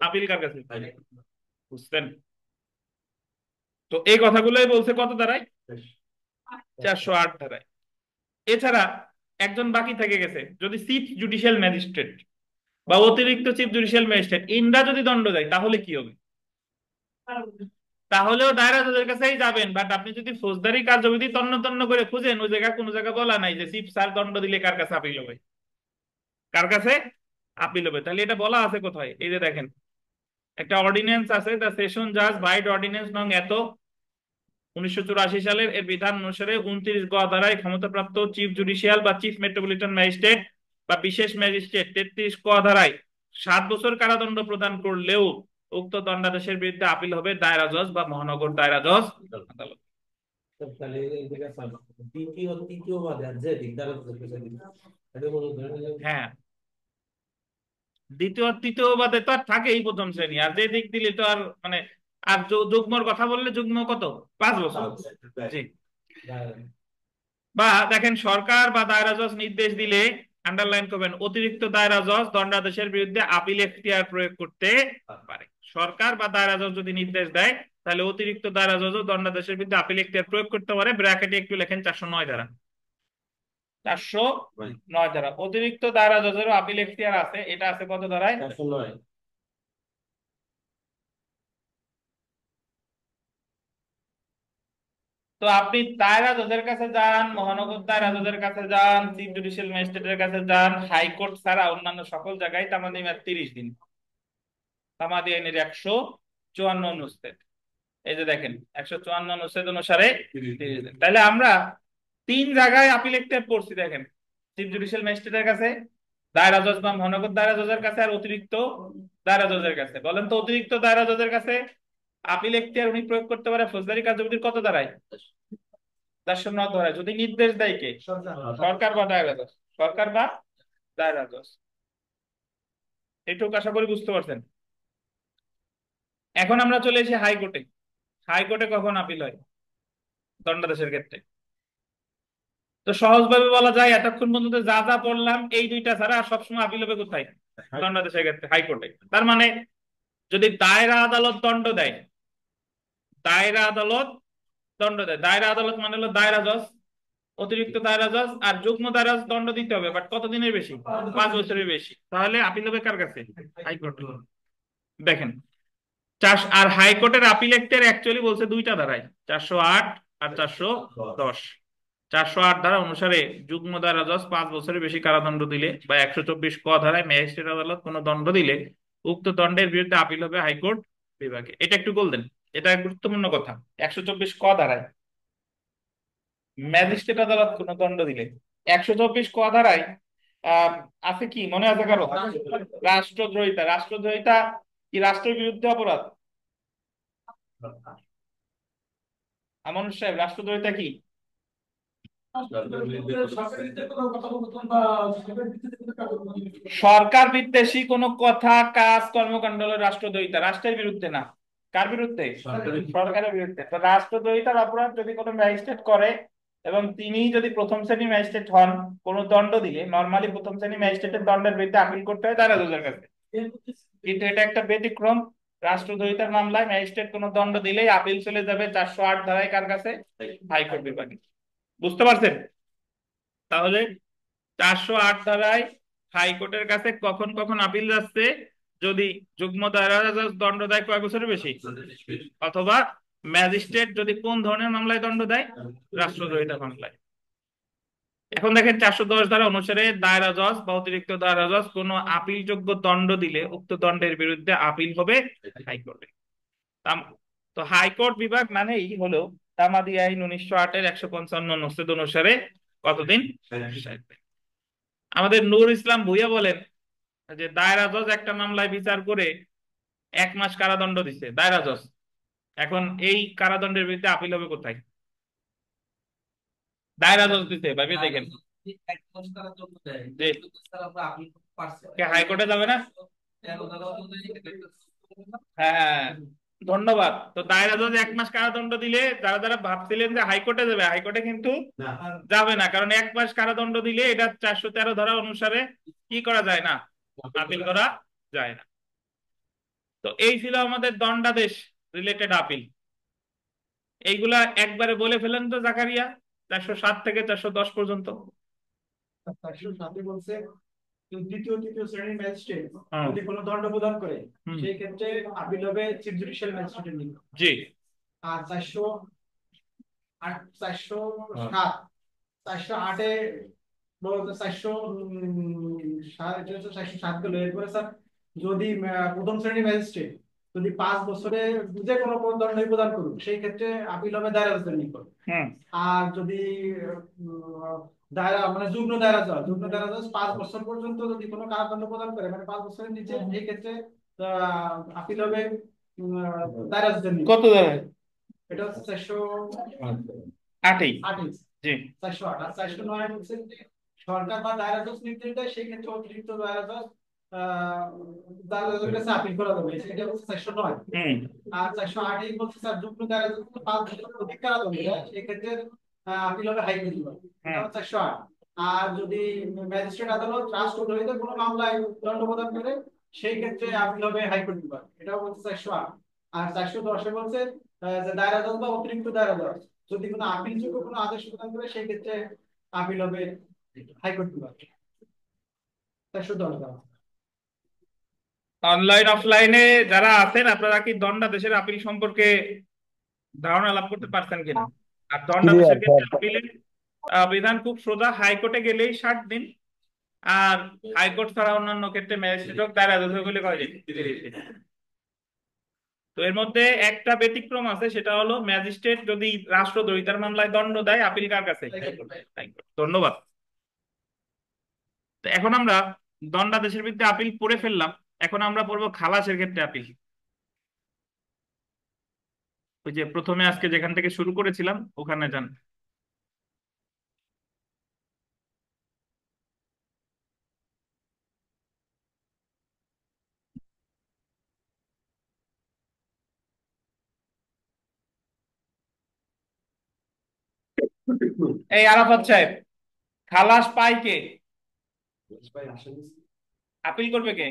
আপিল কার কাছে? বুঝছেন? তো এই কথাগুলোই বলছে কত ধারায়? 408 ধারায়। এছাড়া একজন বাকি থেকে গেছে, যদি চিফ জুডিশিয়াল ম্যাজিস্ট্রেট বা অতিরিক্ত চিফ জুডিশিয়াল ম্যাজিস্ট্রেট ইনরা যদি দণ্ড দেয়, তাহলে কি হবে? তাহলেও দায়রা জজের কাছেই যাবেন। বাট আপনি যদি ফৌজদারি কার্যবিধি তন্ন তন্ন করে খুঁজেন, ওই জায়গা কোনো জায়গা বলা নাই যে চিফ স্যার দণ্ড দিলে কার কাছে আপিল হবে। কার কাছে আপিল হবে? তাহলে এটা বলা আছে কোথায়? এই যে দেখেন, একটা অর্ডিন্যান্স আছে, দ্য সেশন জাজ বাইট অর্ডিন্যান্স নং এত 1984 সালের। এর বিধান অনুসারে 29 গ ধারায় ক্ষমতাপ্রাপ্ত চিফ জুডিশিয়াল বা চিফ মেট্রোপলিটন ম্যাজিস্ট্রেট বা বিশেষ ম্যাজিস্ট্রেট 33 ক ধারায় 7 বছর কারাদণ্ড প্রদান করলেও উক্ত দণ্ডাদেশের বিরুদ্ধে আপিল হবে দায়রা জজ বা মহানগর দায়রা জজ আদালত। তাহলে এই জায়গায় স্যার দ্বিতীয় তৃতীয় বাদে আর যে দিকদার এটা মনে ধরে হ্যাঁ, দ্বিতীয় তৃতীয় বাদে তো আর থাকেই প্রথম শ্রেণী, আর যে দিক দিলে তো আর মানে, আর যুগ্মর কথা বললে যুগ্ম কত? 5 বছর। জি। বা দেখেন, সরকার বা দায়রা জজ নির্দেশ দিলে, আন্ডারলাইন করবেন, অতিরিক্ত দায়রা জজ দণ্ডাদেশের বিরুদ্ধে আপিল এখতিয়ার প্রয়োগ করতে পারে। সরকার বা দায়রা জজ যদি নির্দেশ দেয়, তাহলে অতিরিক্ত দায়রা জজও দণ্ডাদেশের বিরুদ্ধে আপিল এখতিয়ার প্রয়োগ করতে পারে। ব্র্যাকেটে একটু লেখেন 409 ধারা। 409 ধারা। অতিরিক্ত দায়রা জজেরও আপিল এখতিয়ার আছে। এটা আছে কত ধারায়? 409। তো আপনি দায়রা জজের কাছে যান, মহানগর দায়রা জজের কাছে যান, চিফ জুডিশিয়াল ম্যাজিস্ট্রেটের কাছে যান, হাইকোর্ট ছাড়া অন্যান্য সকল জায়গায় তামাদি মেয়াদ 30 দিন। তামাদি আইনের 154 অনুচ্ছেদ। এই যে দেখেন, 154 অনুচ্ছেদ অনুসারে 30 দিন। তাহলে আমরা 3 জায়গায় আপিল এখতিয়ার পড়ছি। দেখেন, চিফ জুডিশিয়াল ম্যাজিস্ট্রেটের কাছে, দায়রা জজ বা মহানগর দায়রা জজের কাছে, আর অতিরিক্ত দায়রা জজের কাছে। বলেন তো, অতিরিক্ত দায়রা জজের কাছে আপিল এখতিয়ার উনি প্রয়োগ করতে পারে ফৌজদারি কার্যবিধির কত ধারায়? 409 ধারায়। যদি নির্দেশ দেয় কে? সরকার বা দায়রা জজ। সরকার বা দায়রা জজ। এটুকু আশা করি বুঝতে পারছেন। এখন আমরা চলে এসেছি হাইকোর্টে। হাইকোর্টে কখন আপিল হয় দণ্ডাদেশের ক্ষেত্রে? তো সহজভাবে বলা যায়, এতক্ষণ পর্যন্ত যা যা পড়লাম এই দুইটা ছাড়া আর সবসময় আপিল হবে কোথায়? দণ্ডাদেশের ক্ষেত্রে হাইকোর্টে। তার মানে যদি দায়রা আদালত দণ্ড দেয়, দায়রা আদালত দণ্ড দেয়, দায়রা আদালত মানে হলো দায়রা জজ, অতিরিক্ত দায়রা জজ আর যুগ্ম দায়রা জজ দণ্ড দিতে হবে, বাট কতদিনের বেশি? 5 বছরের বেশি। তাহলে আপিল হবে কার কাছে? হাইকোর্ট। দেখেন, আর হাইকোর্টের আপিল এক্টের অ্যাকচুয়ালি বলছে দুইটা ধারায়, 408 আর 410। 408 ধারা অনুসারে যুগ্ম দায়রা জজ 5 বছরের বেশি কারাদণ্ড দিলে বা 124 ক ধারায় ম্যাজিস্ট্রেট আদালত কোনো দণ্ড দিলে উক্ত দণ্ডের বিরুদ্ধে আপিল হবে হাইকোর্ট বিভাগে। এটা একটু বলতেন, এটা গুরুত্বপূর্ণ কথা। 124 ক ধারায় ম্যাজিস্ট্রেট আদালত কোনো দণ্ড দিলে, 124 ক ধারায় আহ আছে কি মনে আছে কারো? রাষ্ট্রদ্রোহিতা। রাষ্ট্রদ্রোহিতা কি রাষ্ট্রের বিরুদ্ধে অপরাধ? আমানুর সাহেব, রাষ্ট্রদ্রোহিতা কি? সরকার বিদ্বেষী কোনো কথা, কাজ, কর্মকাণ্ড হলো রাষ্ট্রদ্রোহিতা। রাষ্ট্রের বিরুদ্ধে না। কার বিরুদ্ধে? সরকারের বিরুদ্ধে। তো রাষ্ট্রদ্রোহিতার অপরাধ যদি কোনো ম্যাজিস্ট্রেট করে এবং তিনি যদি প্রথম শ্রেণী ম্যাজিস্ট্রেট হন, কোনো দণ্ড দিলে নর্মালি প্রথম শ্রেণী ম্যাজিস্ট্রেটের দণ্ডের বিরুদ্ধে আপিল করতে হয় দায়রা জজের কাছে। কিন্তু এটা একটা ব্যতিক্রম। রাষ্ট্রদ্রোহিতার মামলায় ম্যাজিস্ট্রেট কোনো দণ্ড দিলেই আপিল চলে যাবে 408 ধারায় কার কাছে? হাইকোর্ট বিভাগে। বুঝতে পারছেন? তাহলে 408 ধারায় হাইকোর্টের কাছে কখন কখন আপিল যাচ্ছে? যদি যুগ্ম দায়রা জজ দণ্ড দেয় কয় বছরের বেশি, অথবা ম্যাজিস্ট্রেট যদি কোন ধরনের মামলায় দণ্ড দেয়? রাষ্ট্রদ্রোহিতা মামলায়। এখন দেখেন 410 ধারা অনুসারে দায়রা জজ বা অতিরিক্ত দায়রা জজ কোনো আপিলযোগ্য দণ্ড দিলে উক্ত দণ্ডের বিরুদ্ধে আপিল হবে হাইকোর্টে। তো হাইকোর্ট বিভাগ মানেই হলো তামাদি আইন 1908-এর 155 অনুচ্ছেদ অনুসারে কতদিন? 60 দিন। আমাদের নূর ইসলাম ভুইয়া বলেন যে দায়রা জজ একটা মামলায় বিচার করে 1 মাস কারাদণ্ড দিছে দায়রা জজ, এখন এই কারাদণ্ডের বিরুদ্ধে আপিল হবে কোথায়? দায়রা জজ দিতে ভাবি দেখেন যে হাইকোর্টে যাবে না। হ্যাঁ, ধন্যবাদ। তো দায়রা জজ 1 মাস কারাদণ্ড দিলে যারা যারা ভাবছিলেন যে হাইকোর্টে যাবে, হাইকোর্টে কিন্তু যাবে না, কারণ 1 মাস কারাদণ্ড দিলে এটা 413 ধারা অনুসারে কি করা যায় না? আপিল করা যায় না। তো এই ছিল আমাদের দণ্ডাদেশ রিলেটেড আপিল। এইগুলা একবারে বলে ফেলেন তো জাকারিয়া, 407 থেকে 410 পর্যন্ত। 407 বলছে দ্বিতীয় তৃতীয় শ্রেণীর ম্যাজিস্ট্রেট হ্যাঁ। যদি কোনো দণ্ড প্রদান করে হুম। সেই ক্ষেত্রে আপিল হবে চিফ জুডিশিয়াল ম্যাজিস্ট্রেটের নিকট। জি। আর 408 408 বলতে 407 গেল। এরপরে স্যার যদি প্রথম শ্রেণীর ম্যাজিস্ট্রেট যদি 5 বছরে যে কোনো দণ্ড প্রদান করুক সেই ক্ষেত্রে আপিল হবে দায়রা জজের নিকট। হুম। আর যদি দায়রা মানে যুগ্ম দায়রা জজ 5 বছর পর্যন্ত যদি কোনো কারাদণ্ড প্রদান করে মানে 5 বছরের নিচে, এই ক্ষেত্রে আপিল হবে দায়রা জজের নিকট। কত দাঁড়ায়? এটা হচ্ছে 8ই। 408। জি। 408 আর 409 হচ্ছে যে সরকার বা দায়রা জজ নির্দেশ দেয় সেই ক্ষেত্রে অতিরিক্ত দায়রা জজ দায়রা জজের কাছে আপিল করা যাবে, এটা হচ্ছে 409। হুম। আর 408 এই বলছে স্যার যুগ্ম দায়রা জজ 5 বছর অধিক কারাদণ্ড দেয় সেই ক্ষেত্রে আপিল হবে হাইকোর্ট বিভাগ, এটা হচ্ছে 408। আর যদি ম্যাজিস্ট্রেট আদালত রাষ্ট্রদ্রোহিত কোনো মামলায় দণ্ড প্রদান করে সেই ক্ষেত্রে আপিল হবে হাইকোর্ট বিভাগ, এটা হচ্ছে 408। আর 410 বলছে যে দায়রা জজ বা অতিরিক্ত দায়রা জজ যদি কোনো আপিলযোগ্য কোনো আদেশ প্রদান করে সেই ক্ষেত্রে আপিল হবে হাইকোর্ট বিভাগ। 410 ধারা। অনলাইন অফলাইনে যারা আছেন আপনারা কি দণ্ডাদেশের আপিল সম্পর্কে ধারণা লাভ করতে পারছেন কিনা? আর ক্লিয়ার দণ্ডাদেশের স্যার। ক্ষেত্রে আপিলের বিধান খুব সোজা, হাইকোর্টে গেলেই 60 দিন, আর হাইকোর্ট ছাড়া অন্যান্য ক্ষেত্রে ম্যাজিস্ট্রেট হোক দায়রা জজ হোক হলে কয়দিন? 30 দিন। তো এর মধ্যে একটা ব্যতিক্রম আছে, সেটা হলো ম্যাজিস্ট্রেট যদি রাষ্ট্রদ্রোহিতার মামলায় দণ্ড দেয় আপিল কার কাছে? হাইকোর্ট। ধন্যবাদ। তো এখন আমরা দণ্ডাদেশের বিরুদ্ধে আপিল পড়ে ফেললাম, এখন আমরা পড়বো খালাসের ক্ষেত্রে আপিল। ওই যে প্রথমে আজকে যেখান থেকে শুরু করেছিলাম ওখানে যান। এই আরাফাত সাহেব, খালাস পায় কে? আপিল করবে কে?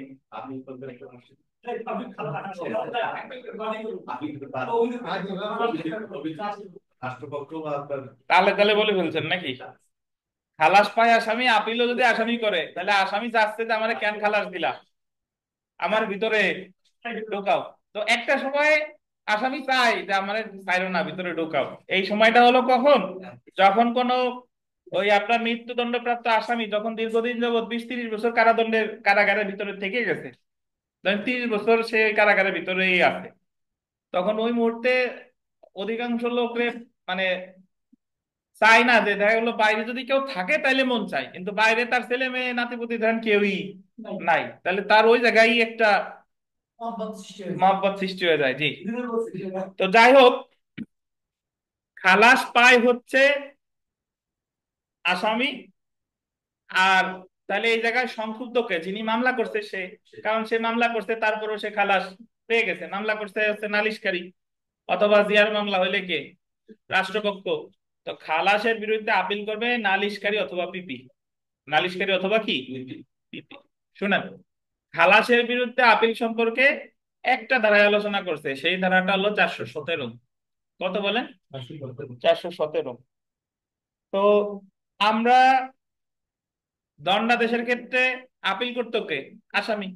তাহলে তাহলে বলে ফেলছেন নাকি? খালাস পায় আসামি, আপিলও যদি আসামি করে তাহলে আসামি চাচ্ছে যে আমারে কেন খালাস দিলা, আমার ভিতরে ঢোকাও। তো একটা সময় আসামি চাই যে আমার চাইলো না ভিতরে ঢোকাও, এই সময়টা হলো কখন, যখন কোনো ওই আপনার মৃত্যুদণ্ডপ্রাপ্ত আসামি যখন দীর্ঘদিন যাবৎ 20-30 বছর কারাদণ্ডের কারাগারের ভিতরে থেকে গেছে, ধরেন 30 বছর সে ওই কারাগারের ভিতরেই আছে, তখন ওই মুহূর্তে অধিকাংশ লোকরে মানে চাই না, যে দেখা গেলো বাইরে যদি কেউ থাকে তাইলে মন চায়, কিন্তু বাইরে তার ছেলে মেয়ে নাতিপুতি ধরেন কেউই নাই, তাহলে তার ওই জায়গায় একটা মহব্বত সৃষ্টি হয়ে যায়। জি, তো যাই হোক, খালাস পায় হচ্ছে আসামি। আর তাহলে এই জায়গায় সংক্ষুব্ধ কে, যিনি মামলা করছে সে, কারণ সে মামলা করছে তারপরেও সে খালাস পেয়ে গেছে, মামলা করছে হচ্ছে নালিশকারী, অথবা জিয়ার মামলা হইলে কে, রাষ্ট্রপক্ষ। তো খালাসের বিরুদ্ধে আপিল করবে নালিশকারী অথবা পিপি, নালিশকারী অথবা কি, পিপি। শুনেন, খালাসের বিরুদ্ধে আপিল সম্পর্কে একটা ধারায় আলোচনা করছে, সেই ধারাটা হলো 417। কত বলেন? 417। তো আমরা দণ্ডাদেশের ক্ষেত্রে আপিল করতো কে, আসামি।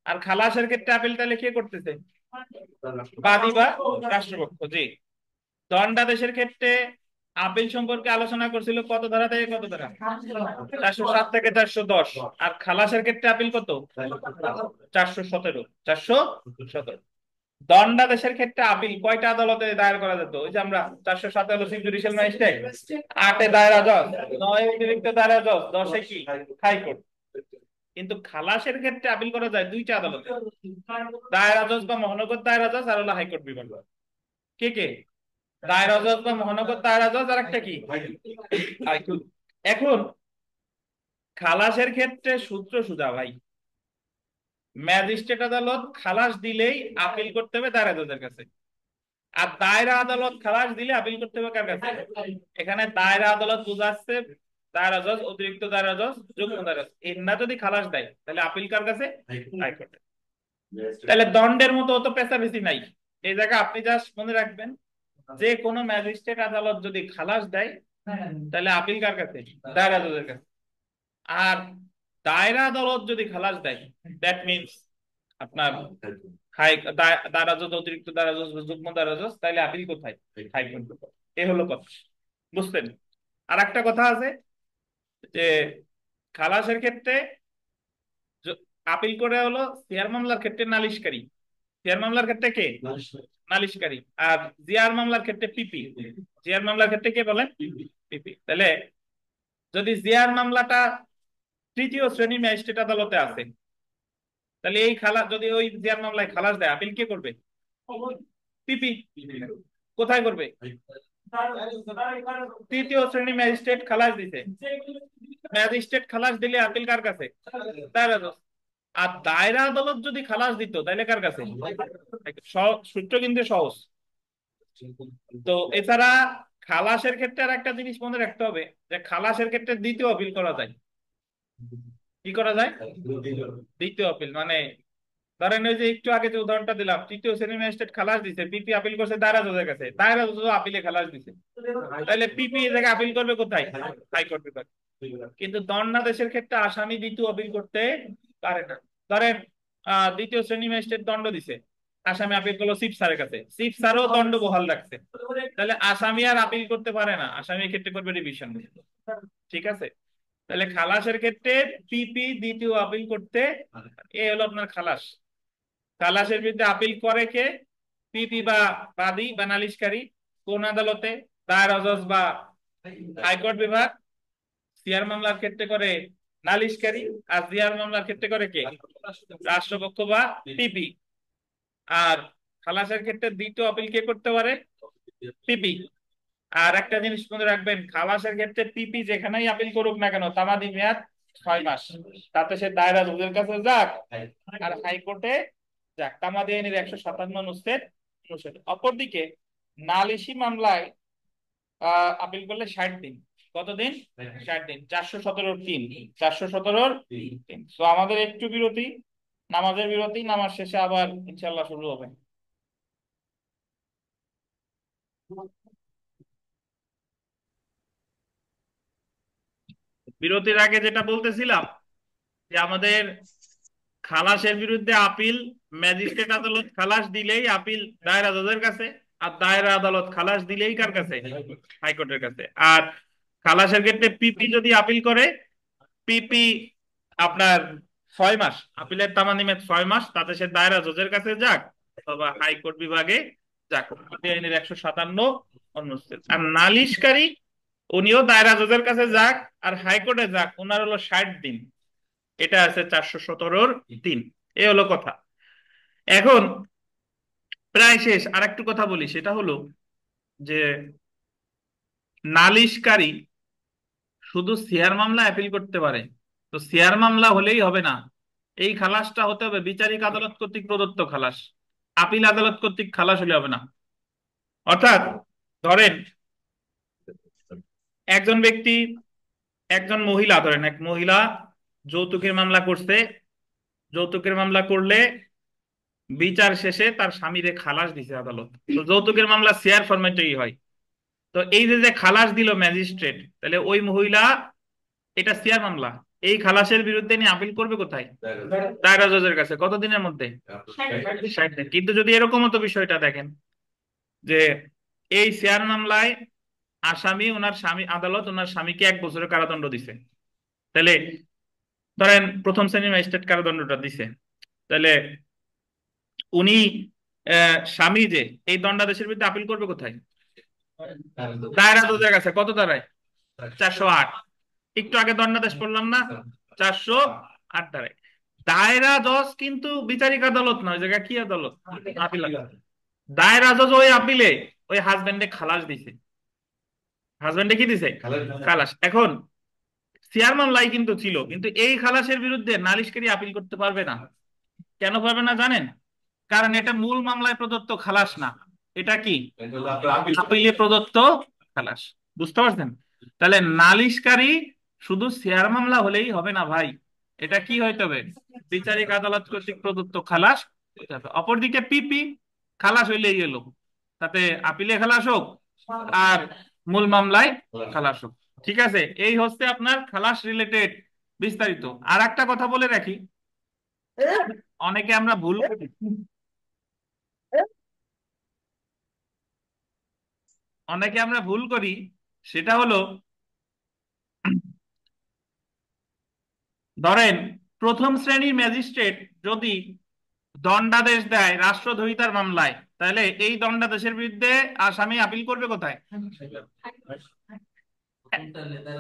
আর খালাসের ক্ষেত্রে আপিল তাহলে কে করতেছে, বাদী বা রাষ্ট্রপক্ষ। জি, দণ্ডাদেশের ক্ষেত্রে আপিল সম্পর্কে আলোচনা করছিল কত ধারা থেকে কত ধারা, 407 থেকে 410। আর খালাসের ক্ষেত্রে আপিল কত, 417, 417। দণ্ডাদেশের ক্ষেত্রে আপিল কয়টা আদালতে দায়ের করা যেত, ওই যে আমরা 407 হলো চিফ জুডিশিয়াল ম্যাজিস্ট্রেট, 8-এ দায়রা জজ, 9-এ অতিরিক্ত দায়রা জজ, 10-এ কি, হাইকোর্ট। কিন্তু খালাসের ক্ষেত্রে আপিল করা যায় দুইটা আদালতে, দায়রা জজ বা মহানগর দায়রা জজ, আর হলো হাইকোর্ট বিভাগ। কে কে, দায়রা জজ বা মহানগর দায়রা জজ, আর একটা কি, হাইকোর্ট। এখন খালাসের ক্ষেত্রে সূত্র সুজা ভাই, ম্যাজিস্ট্রেট আদালত খালাস দিলেই আপিল করতে হবে দায়রা জজের কাছে, আর দায়রা আদালত খালাস দিলে আপিল করতে হবে কার কাছে। এখানে দায়রা আদালত বুঝাচ্ছে দায়রা জজ, অতিরিক্ত দায়রা জজ, যুগ্ম দায়রা জজ, এরা যদি খালাস দেয় তাহলে আপিল কার কাছে, হাইকোর্টে। তাহলে দণ্ডের মতো অত পেঁচাপেচি নাই, এই জায়গায় আপনি জাস্ট মনে রাখবেন, যে কোনো ম্যাজিস্ট্রেট আদালত যদি খালাস দেয় তাহলে আপিল কার কাছে, দায়রা জজের কাছে। আর দায়রা আদালত যদি খালাস দেয়, দ্যাট মিনস আপনার হাই দায়রা জজ, অতিরিক্ত দায়রা জজ, যুগ্ম দায়রা জজ, তাইলে আপিল কোথায়, হাইকোর্ট। এ হলো কথা, বুঝছেন? আর একটা কথা আছে যে খালাসের ক্ষেত্রে য- আপিল করে হলো সিআর মামলার ক্ষেত্রে নালিশকারী, সিআর মামলার ক্ষেত্রে কে, নালিশকারী। আর জিআর মামলার ক্ষেত্রে পিপি, জিআর মামলার ক্ষেত্রে কে বলেন, পিপি। তাহলে যদি জিআর মামলাটা তৃতীয় শ্রেণী ম্যাজিস্ট্রেট আদালতে আছে, তাহলে এই খালাস যদি ওই জিআর মামলায় খালাস দেয়, আপিল কে করবে, পিপি। কোথায় করবে, তৃতীয় শ্রেণী ম্যাজিস্ট্রেট খালাস দিতে, ম্যাজিস্ট্রেট খালাস দিলে আপিল কার কাছে, দায়রা জজ। আর দায়রা আদালত যদি খালাস দিত তাহলে কার কাছে, সূত্র কিন্তু সহজ। তো এছাড়া খালাসের ক্ষেত্রে আর একটা জিনিস মনে রাখতে হবে, যে খালাসের ক্ষেত্রে দ্বিতীয় আপিল করা যায়। কি করা যায়, দ্বিতীয় আপিল মানে, ধরেন ওই যে একটু আগে যে উদাহরণটা দিলাম, তৃতীয় শ্রেণী ম্যাজিস্ট্রেট খালাস দিছে, পিপি আপিল করছে দায়রা জজের কাছে, দায়রা জজ আপিলে খালাস দিছে, তাহলে পিপি এই জায়গায় আপিল করবে কোথায়, হাইকোর্ট বিভাগ। কিন্তু দণ্ডাদেশের ক্ষেত্রে আসামি দ্বিতীয় আপিল করতে পারে না। ধরেন দ্বিতীয় শ্রেণী ম্যাজিস্ট্রেট দণ্ড দিছে, আসামি আপিল করলো চিফ স্যারের কাছে, চিফ স্যারও দণ্ড বহাল রাখছে, তাহলে আসামি আর আপিল করতে পারে না, আসামি ক্ষেত্রে করবে রিভিশন। ঠিক আছে? তাহলে খালাসের ক্ষেত্রে পিপি দ্বিতীয় আপিল করতে, এ হলো আপনার খালাস। খালাসের বিরুদ্ধে আপিল করে কে, পিপি বা বাদী বা নালিশকারী। কোন আদালতে, দায়রা জজ বা হাইকোর্ট বিভাগ। সিআর মামলার ক্ষেত্রে করে নালিশকারী, আর জিআর মামলার ক্ষেত্রে করে কে, রাষ্ট্রপক্ষ বা পিপি। আর খালাসের ক্ষেত্রে দ্বিতীয় আপিল কে করতে পারে, পিপি। আর একটা জিনিস মনে রাখবেন, খালাসের ক্ষেত্রে পিপি যেখানেই আপিল করুক না কেন তামাদি মেয়াদ 6 মাস, তাতে সে দায়রা জজের কাছে যাক আর হাইকোর্টে যাক, তামাদি আইনের 157 অনুচ্ছেদ অনুসারে। অপরদিকে নালিশি মামলায় আপিল করলে 60 দিন, কতদিন, 60 দিন, 417-3, 417-3। তো আমাদের একটু বিরতি, নামাজের বিরতি, নামাজ শেষে আবার ইনশাল্লাহ শুরু হবে। বিরতির আগে যেটা বলতেছিলাম, যে আমাদের খালাসের বিরুদ্ধে আপিল, ম্যাজিস্ট্রেট আদালত খালাস দিলেই আপিল দায়রা জজের কাছে, আর দায়রা আদালত খালাস দিলেই কার কাছে? হাইকোর্টের কাছে। আর খালাসের ক্ষেত্রে পিপি যদি আপিল করে, পিপি আপনার 6 মাস, আপিলের তামানিমে 6 মাস, তাতে সে দায়রা জজের কাছে যাক অথবা হাইকোর্ট বিভাগে যাক। আপিল আইনের 157 অনুচ্ছেদ। আর নালিশকারী উনিও দায়রা জজের কাছে যাক আর হাইকোর্টে যাক, ওনার হলো 60 দিন। এটা আছে 417-র 3। এ হলো কথা। এখন প্রায় শেষ, আর একটু কথা বলি, সেটা হলো যে নালিশকারী শুধু শেয়ার মামলা অ্যাপিল করতে পারে। তো শেয়ার মামলা হলেই হবে না, এই খালাসটা হতে হবে বিচারিক আদালত কর্তৃক প্রদত্ত খালাস। আপিল আদালত কর্তৃক খালাস হলে হবে না। অর্থাৎ ধরেন একজন ব্যক্তি, একজন মহিলা, ধরেন এক মহিলা যৌতুকের মামলা করছে। যৌতুকের মামলা করলে বিচার শেষে তার স্বামীরে খালাস দিছে আদালত। তো যৌতুকের মামলা শেয়ার ফরম্যাটেই হয়। তো এই যে যে খালাস দিল ম্যাজিস্ট্রেট, তাহলে ওই মহিলা, এটা শেয়ার মামলা, এই খালাসের বিরুদ্ধে নিয়ে আপিল করবে কোথায়? দায়রা জজের কাছে। কতদিনের মধ্যে? 60 দিন। কিন্তু যদি এরকম হতো বিষয়টা দেখেন যে এই শেয়ার মামলায় আসামি ওনার স্বামী, আদালত ওনার স্বামীকে 1 বছরের কারাদণ্ড দিছে, তাহলে ধরেন প্রথম শ্রেণীর ম্যাজিস্ট্রেট কারাদণ্ডটা দিছে, তাহলে উনি স্বামী যে এই দণ্ডাদেশের বিরুদ্ধে আপিল করবে কোথায়? দায়রা জজের কাছে। কত ধারায়? 408। একটু আগে দণ্ডাদেশ পড়লাম না, 408 ধারায়। দায়রা জজ কিন্তু বিচারিক আদালত নয়, জায়গা কি আদালত? আপিল আদালত। দায়রা জজ ওই আপিলে ওই হাজবেন্ডে খালাস দিছে। হাজবেন্ডে কি দিছে? খালাস। এখন শেয়ার মামলাই কিন্তু ছিল, কিন্তু এই খালাসের বিরুদ্ধে নালিশকারী আপিল করতে পারবে না। কেন পারবে না জানেন? কারণ এটা মূল মামলায় প্রদত্ত খালাস না, এটা কি আপিলে প্রদত্ত খালাস। বুঝতে পারছেন? তাহলে নালিশকারী শুধু শেয়ার মামলা হলেই হবে না ভাই, এটা কি হইতে হবে? বিচারিক আদালত কর্তৃক প্রদত্ত খালাস হইতে হবে। অপরদিকে পিপি খালাস হইলেই এলো, তাতে আপিলে খালাস হোক আর মূল মামলায় খালাস হোক। ঠিক আছে, এই হচ্ছে আপনার খালাস রিলেটেড বিস্তারিত। আর একটা কথা বলে রাখি, অনেকে আমরা ভুল করি, অনেকে আমরা ভুল করি, সেটা হলো ধরেন প্রথম শ্রেণীর ম্যাজিস্ট্রেট যদি দণ্ডাদেশ দেয় রাষ্ট্রদ্রোহিতার মামলায়, তাহলে এই দণ্ডাদেশের বিরুদ্ধে আসামি আপিল করবে কোথায়?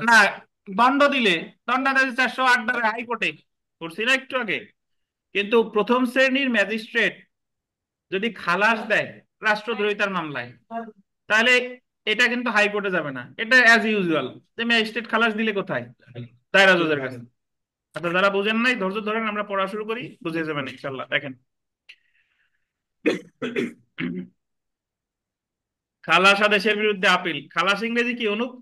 না, দণ্ড দিলে দণ্ডাদেশ 408 ধারা হাইকোর্টে করছি না একটু আগে। কিন্তু প্রথম শ্রেণীর ম্যাজিস্ট্রেট যদি খালাস দেয় রাষ্ট্রদ্রোহিতার মামলায়, তাহলে এটা কিন্তু হাইকোর্টে যাবে না, এটা অ্যাজ ইউজুয়াল যে ম্যাজিস্ট্রেট খালাস দিলে কোথায়? দায়রা জজের কাছে। আচ্ছা, যারা বুঝেন নাই ধৈর্য ধরেন, আমরা পড়া শুরু করি, বুঝে যাবেন ইনশাল্লাহ। দেখেন, খালাস আদেশের বিরুদ্ধে আপিল। খালাস ইংরেজি কি অনুপ?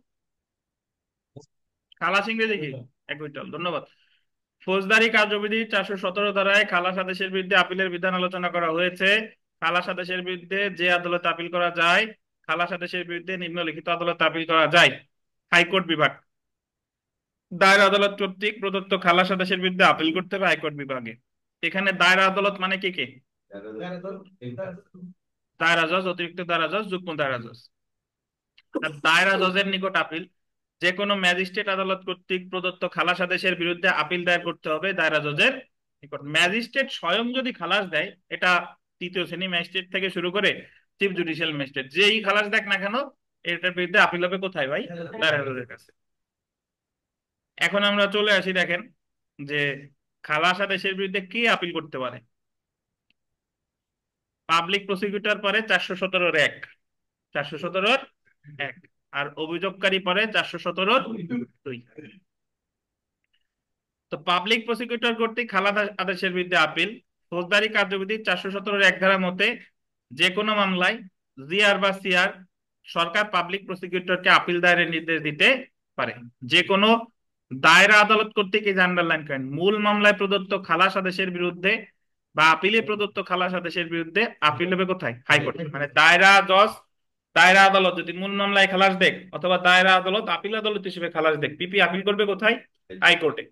খালাস ইংরেজি কি? এক মিনিট, ধন্যবাদ। ফৌজদারি কার্যবিধি 417 ধারায় খালাস আদেশের বিরুদ্ধে আপিলের বিধান আলোচনা করা হয়েছে। খালাস আদেশের বিরুদ্ধে যে আদালতে আপিল করা যায়, খালাস আদেশের বিরুদ্ধে নিম্নলিখিত আদালতে আপিল করা যায়: হাইকোর্ট বিভাগ। দায়রা আদালত কর্তৃক প্রদত্ত খালাস আদেশের বিরুদ্ধে আপিল করতে হবে হাইকোর্ট বিভাগে। এখানে দায়রা আদালত মানে কি কে? দায়রা জজ, অতিরিক্ত দায়রা জজ, যুগ্ম দায়রা জজ। আর দায়রা জজের নিকট আপিল। যে কোনো ম্যাজিস্ট্রেট আদালত কর্তৃক প্রদত্ত খালাস আদেশের বিরুদ্ধে আপিল দায়ের করতে হবে দায়রা জজের নিকট। ম্যাজিস্ট্রেট স্বয়ং যদি খালাস দেয়, এটা তৃতীয় শ্রেণী ম্যাজিস্ট্রেট থেকে শুরু করে চিফ জুডিশিয়াল ম্যাজিস্ট্রেট যেই খালাস দেখ না কেন, এটার বিরুদ্ধে আপিল হবে কোথায় ভাই? দায়রা জজের কাছে। এখন আমরা চলে আসি, দেখেন যে খালাস আদেশের বিরুদ্ধে কে আপিল করতে পারে। পাবলিক প্রসিকিউটর পারে 417-1, 417-1। আর অভিযোগকারী পারে 417-2। তো পাবলিক প্রসিকিউটর কর্তৃক খালাস আদেশের বিরুদ্ধে আপিল। ফৌজদারি কার্যবিধি 417-1 ধারা মতে যে কোনো মামলায় জিআর বা সিআর সরকার পাবলিক প্রসিকিউটরকে আপিল দায়েরের নির্দেশ দিতে পারে। যে কোনো দায়রা আদালত কর্তৃক, এই আন্ডারলাইন করেন, মূল মামলায় প্রদত্ত খালাস আদেশের বিরুদ্ধে বা আপিলে প্রদত্ত খালাস আদেশের বিরুদ্ধে আপিল হবে কোথায়? হাইকোর্টে। মানে দায়রা জজ, দায়রা আদালত যদি মূল মামলায় খালাস দেখ অথবা দায়রা আদালত আপিল আদালত হিসেবে খালাস দেখ, পিপি আপিল করবে কোথায়? হাইকোর্টে।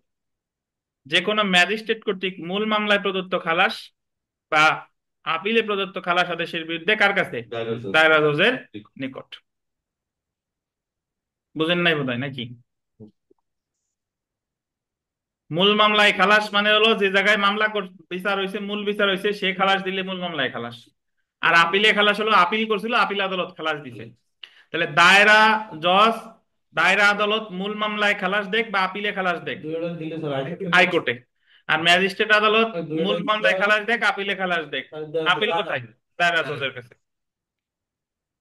যে কোনো ম্যাজিস্ট্রেট কর্তৃক মূল মামলায় প্রদত্ত খালাস বা আপিলে প্রদত্ত খালাস আদেশের বিরুদ্ধে কার কাছে? দায়রা জজের নিকট। বুঝেন নাই বোধহয় নাকি? মূল মামলায় খালাস মানে হলো যে জায়গায় মামলা বিচার হয়েছে, মূল বিচার হয়েছে, সে খালাস দিলে মূল মামলায় খালাস। আর আপিলে খালাস হলো আপিল করছিল, আপিল আদালত খালাস দিছে। তাহলে দায়রা জজ, দায়রা আদালত মূল মামলায় খালাস দেখ বা আপিলে খালাস দেখ হাইকোর্টে, আর ম্যাজিস্ট্রেট আদালত মূল মামলায় খালাস দেখ আপিলে খালাস দেখ। আপিল কোথায়? দায়রা জজের কাছে।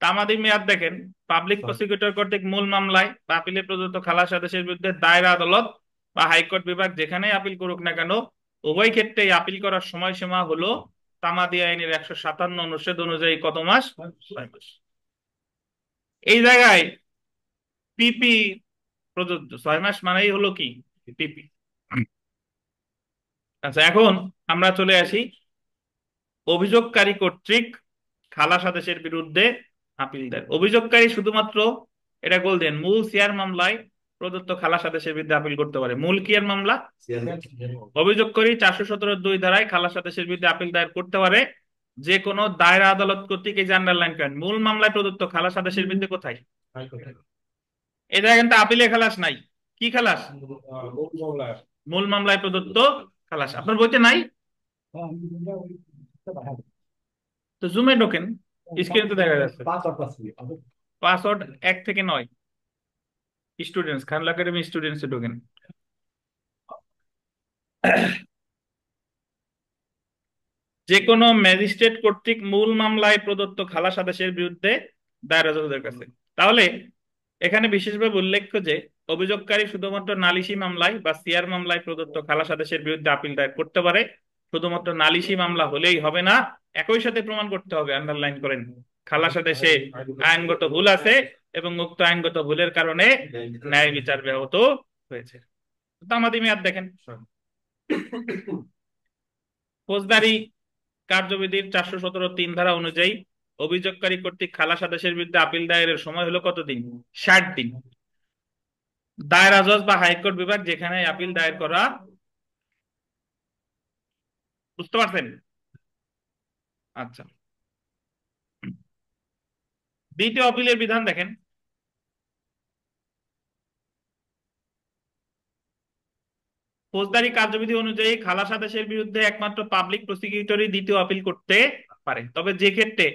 তামাদি মেয়াদ দেখেন, পাবলিক প্রসিকিউটর কর্তৃক মূল মামলায় বা আপিলে প্রদত্ত খালাস আদেশের বিরুদ্ধে দায়রা আদালত বা হাইকোর্ট বিভাগ যেখানেই আপিল করুক না কেন, উভয় ক্ষেত্রেই আপিল করার সময়সীমা হলো তামাদি আইনের 157 অনুচ্ছেদ অনুযায়ী কত মাস? 6 মাস। এই জায়গায় পিপি প্রযোজ্য। 6 মাস মানেই হলো কি? পিপি। আচ্ছা, এখন আমরা চলে আসি অভিযোগকারী কর্তৃক খালাস আদেশের বিরুদ্ধে আপিল দায়ের। অভিযোগকারী শুধুমাত্র, এটা গোল দেন, মূল সিয়ার মামলায় প্রদত্ত খালাস আদেশের বিরুদ্ধে আপিল করতে পারে। মূল কি এর মামলা? অভিযোগকারী 417(2) ধারায় খালাস আদেশের বিরুদ্ধে আপিল দায়ের করতে পারে যে কোনো দায়রা আদালত কর্তৃক। এই যে আন্ডারলাইন করেন, মূল মামলায় প্রদত্ত খালাস আদেশের বিরুদ্ধে কোথায়? এটা কিন্তু আপিলে খালাস নাই। কি খালাস? মূল মামলায় প্রদত্ত খালাস। আপনার বইতে নাই তো জুমে ঢোকেন, স্ক্রিনে তো দেখা যাচ্ছে। পাসওয়ার্ড 1 থেকে 9, স্টুডেন্টস, খানলা একাডেমি স্টুডেন্টস এ ঢোকেন। যে কোনো ম্যাজিস্ট্রেট কর্তৃক মূল মামলায় প্রদত্ত খালাস আদেশের বিরুদ্ধে দায়রা জজের কাছে। তাহলে এখানে বিশেষভাবে উল্লেখ্য যে অভিযোগকারী শুধুমাত্র নালিশি মামলায় বা সিআর মামলায় প্রদত্ত খালাস আদেশের বিরুদ্ধে আপিল দায়ের করতে পারে। শুধুমাত্র নালিশি মামলা হলেই হবে না, একই সাথে প্রমাণ করতে হবে, আন্ডারলাইন করেন, খালাস আদেশে আইনগত ভুল আছে এবং উক্ত আইনগত ভুলের কারণে ন্যায় বিচার ব্যাহত হয়েছে। তামাদি মেয়াদ দেখেন, ফৌজদারি কার্যবিধির 417(3) ধারা অনুযায়ী অভিযোগকারী কর্তৃক খালাস আদেশের বিরুদ্ধে আপিল দায়েরের সময় হলো কতদিন? 60 দিন। দায়রা জজ বা হাইকোর্ট বিভাগ যেখানে আপিল দায়ের করা, বুঝতে পারছেন? আচ্ছা, দ্বিতীয় আপিলের বিধান দেখেন। ফৌজদারি কার্যবিধি অনুযায়ী খালাস আদেশের বিরুদ্ধে একমাত্র পাবলিক প্রসিকিউটরই দ্বিতীয় আপিল করতে পারে। তবে যে ক্ষেত্রে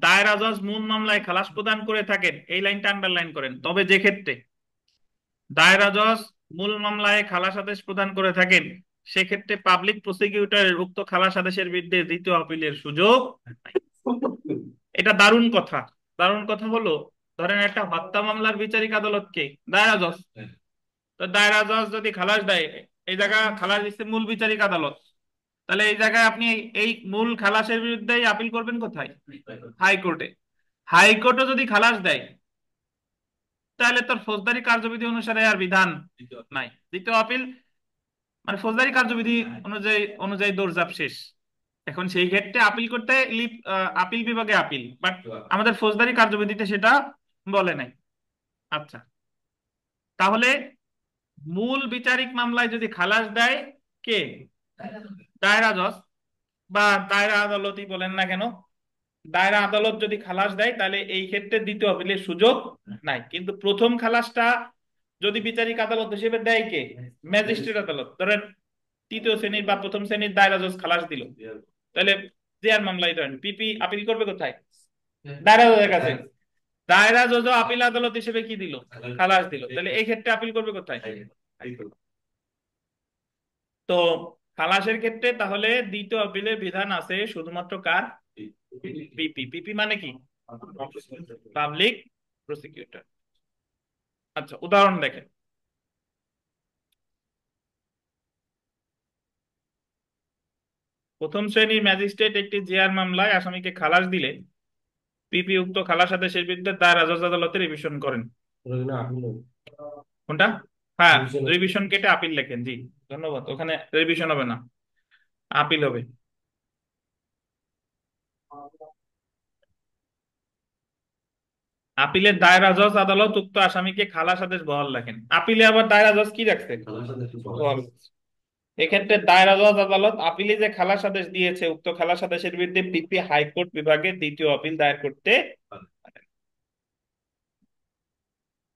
দায়রা জজ মূল মামলায় খালাস প্রদান করে থাকেন, এই লাইনটা আন্ডারলাইন করেন, তবে যে ক্ষেত্রে দায়রা জজ মূল মামলায় খালাস আদেশ প্রদান করে থাকেন, সেক্ষেত্রে পাবলিক প্রসিকিউটরের উক্ত খালাস আদেশের বিরুদ্ধে দ্বিতীয় আপিলের সুযোগ নাই। এটা দারুণ কথা। দারুণ কথা হলো, ধরেন একটা হত্যা মামলার বিচারিক আদালত কে? দায়রা জজ। তো দায়রা জজ যদি খালাস দেয়, এই জায়গায় খালাস দিচ্ছে মূল বিচারিক আদালত, তাহলে এই জায়গায় আপনি এই মূল খালাসের বিরুদ্ধে আপিল করবেন কোথায়? হাইকোর্টে। হাইকোর্টে যদি খালাস দেয়, তাহলে তোর ফৌজদারি কার্যবিধি অনুসারে আর বিধান নাই, দ্বিতীয় আপিল মানে ফৌজদারি কার্যবিধি অনুযায়ী অনুযায়ী দৌড়ঝাঁপ শেষ। এখন সেই ক্ষেত্রে আপিল করতে আপিল বিভাগে আপিল, বাট আমাদের ফৌজদারি কার্যবিধিতে সেটা বলে নাই। আচ্ছা, তাহলে মূল বিচারিক মামলায় যদি খালাস দেয় কে? দায়রা জজ বা দায়রা আদালতই বলেন না কেন, দায়রা আদালত যদি খালাস দেয়, তাহলে এই ক্ষেত্রে দ্বিতীয় আপিলের সুযোগ নাই। কিন্তু প্রথম খালাসটা যদি বিচারিক আদালত হিসেবে দেয় কে? ম্যাজিস্ট্রেট আদালত। ধরেন তৃতীয় শ্রেণীর বা প্রথম শ্রেণীর দায়রা জজ খালাস দিল, তাহলে জেআর মামলায় ধরেন পিপি আপিল করবে কোথায়? দায়রা জজের কাছে। দায়রা জজ আপিল আদালত হিসেবে কি দিল? খালাস দিল। তাহলে এই ক্ষেত্রে আপিল করবে কোথায়? তো খালাসের ক্ষেত্রে তাহলে দ্বিতীয় আপিলের বিধান আছে শুধুমাত্র কার? পিপি। পিপি মানে কি? Public prosecutor. আচ্ছা, উদাহরণ দেখেন। প্রথম শ্রেণীর ম্যাজিস্ট্রেট একটি জিআর মামলায় আসামিকে খালাস দিলে পিপি উক্ত খালাস আদেশের বিরুদ্ধে দায়রা জজ আদালতে রিভিশন করেন। কোনটা? হ্যাঁ, রিভিশন কেটে আপিল লেখেন। জি, ধন্যবাদ। ওখানে রিভিশন হবে না, আপিল হবে। আপিলের দায়রা জজ আদালত উক্ত আসামিকে খালাস আদেশ বহাল রাখেন। আপিলে আবার দায়রা জজ কি রাখছে? বহাল রাখছে। এক্ষেত্রে দায়রা জজ আদালত আপিলে যে খালাস আদেশ দিয়েছে উক্ত খালাস আদেশের বিরুদ্ধে পিপি হাইকোর্ট বিভাগে দ্বিতীয় আপিল দায়ের করতে পারে।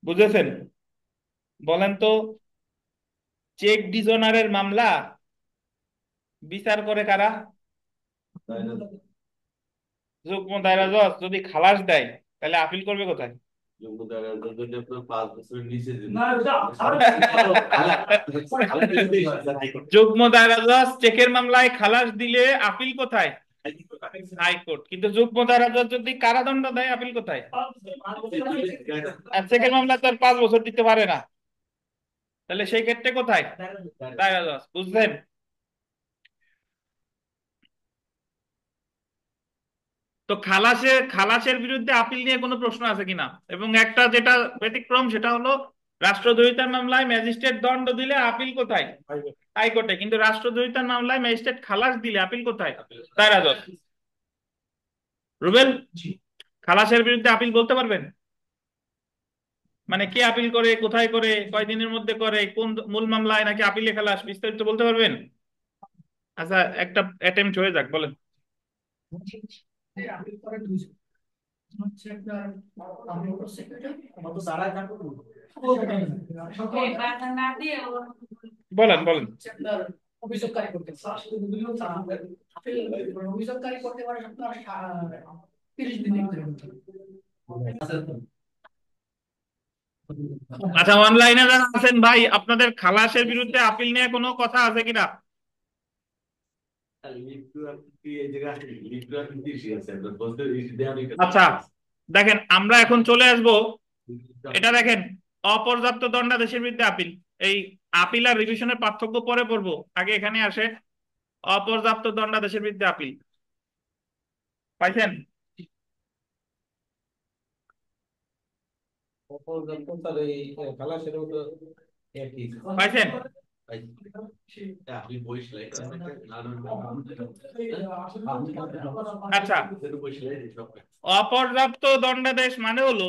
বুঝেছেন? বলেন তো, চেক ডিজনারের মামলা বিচার করে কারা? যুগ্ম দায়রা জজ। যদি খালাস দেয় তাহলে আপিল করবে কোথায়? যুগ্ম দায়রা জজ চেকের মামলায় খালাস দিলে আপিল কোথায়? হাইকোর্ট। কিন্তু যুগ্ম দায়রা জজ যদি কারাদণ্ড দেয় আপিল কোথায়? আর চেকের মামলা তো আর 5 বছর দিতে পারে না, তাহলে সেই ক্ষেত্রে কোথায়? দায়রা জজ। বুঝলেন? তো খালাসের বিরুদ্ধে আপিল নিয়ে কোনো প্রশ্ন আছে কিনা? এবং একটা যেটা ব্যতিক্রম সেটা হলো রাষ্ট্রদ্রোহিতার মামলায় ম্যাজিস্ট্রেট দণ্ড দিলে আপিল কোথায়? হাইকোর্টে। কিন্তু রাষ্ট্রদ্রোহিতার মামলায় ম্যাজিস্ট্রেট খালাস দিলে আপিল কোথায়? দায়রা জজ। রুবেল, খালাসের বিরুদ্ধে আপিল বলতে পারবেন? মানে কে আপিল করে, কোথায় করে, কয়দিনের মধ্যে করে, কোন মূল মামলায়, নাকি আপিলে খালাস, বিস্তারিত বলতে পারবেন? আচ্ছা, একটা অ্যাটেম্পট হয়ে যাক, বলেন। বলেন বলেন। অভিযোগকারী করতে অভিযোগকারী করতে পারে আপনার 30 দিনের ভিতরে। আচ্ছা, অনলাইনে যারা আছেন ভাই, আপনাদের খালাসের বিরুদ্ধে আপিল নিয়ে কোনো কথা আছে কিনা? আচ্ছা, দেখেন আমরা এখন চলে আসব, এটা দেখেন, অপর্যাপ্ত দণ্ডাদেশের বিরুদ্ধে আপিল। এই আপিল আর রিভিশনের পার্থক্য পরে পড়বো, আগে এখানে আসে অপর্যাপ্ত দণ্ডাদেশের বিরুদ্ধে আপিল। পাইছেন? পাইছেন? আচ্ছা, অপর্যাপ্ত দণ্ডাদেশ মানে হলো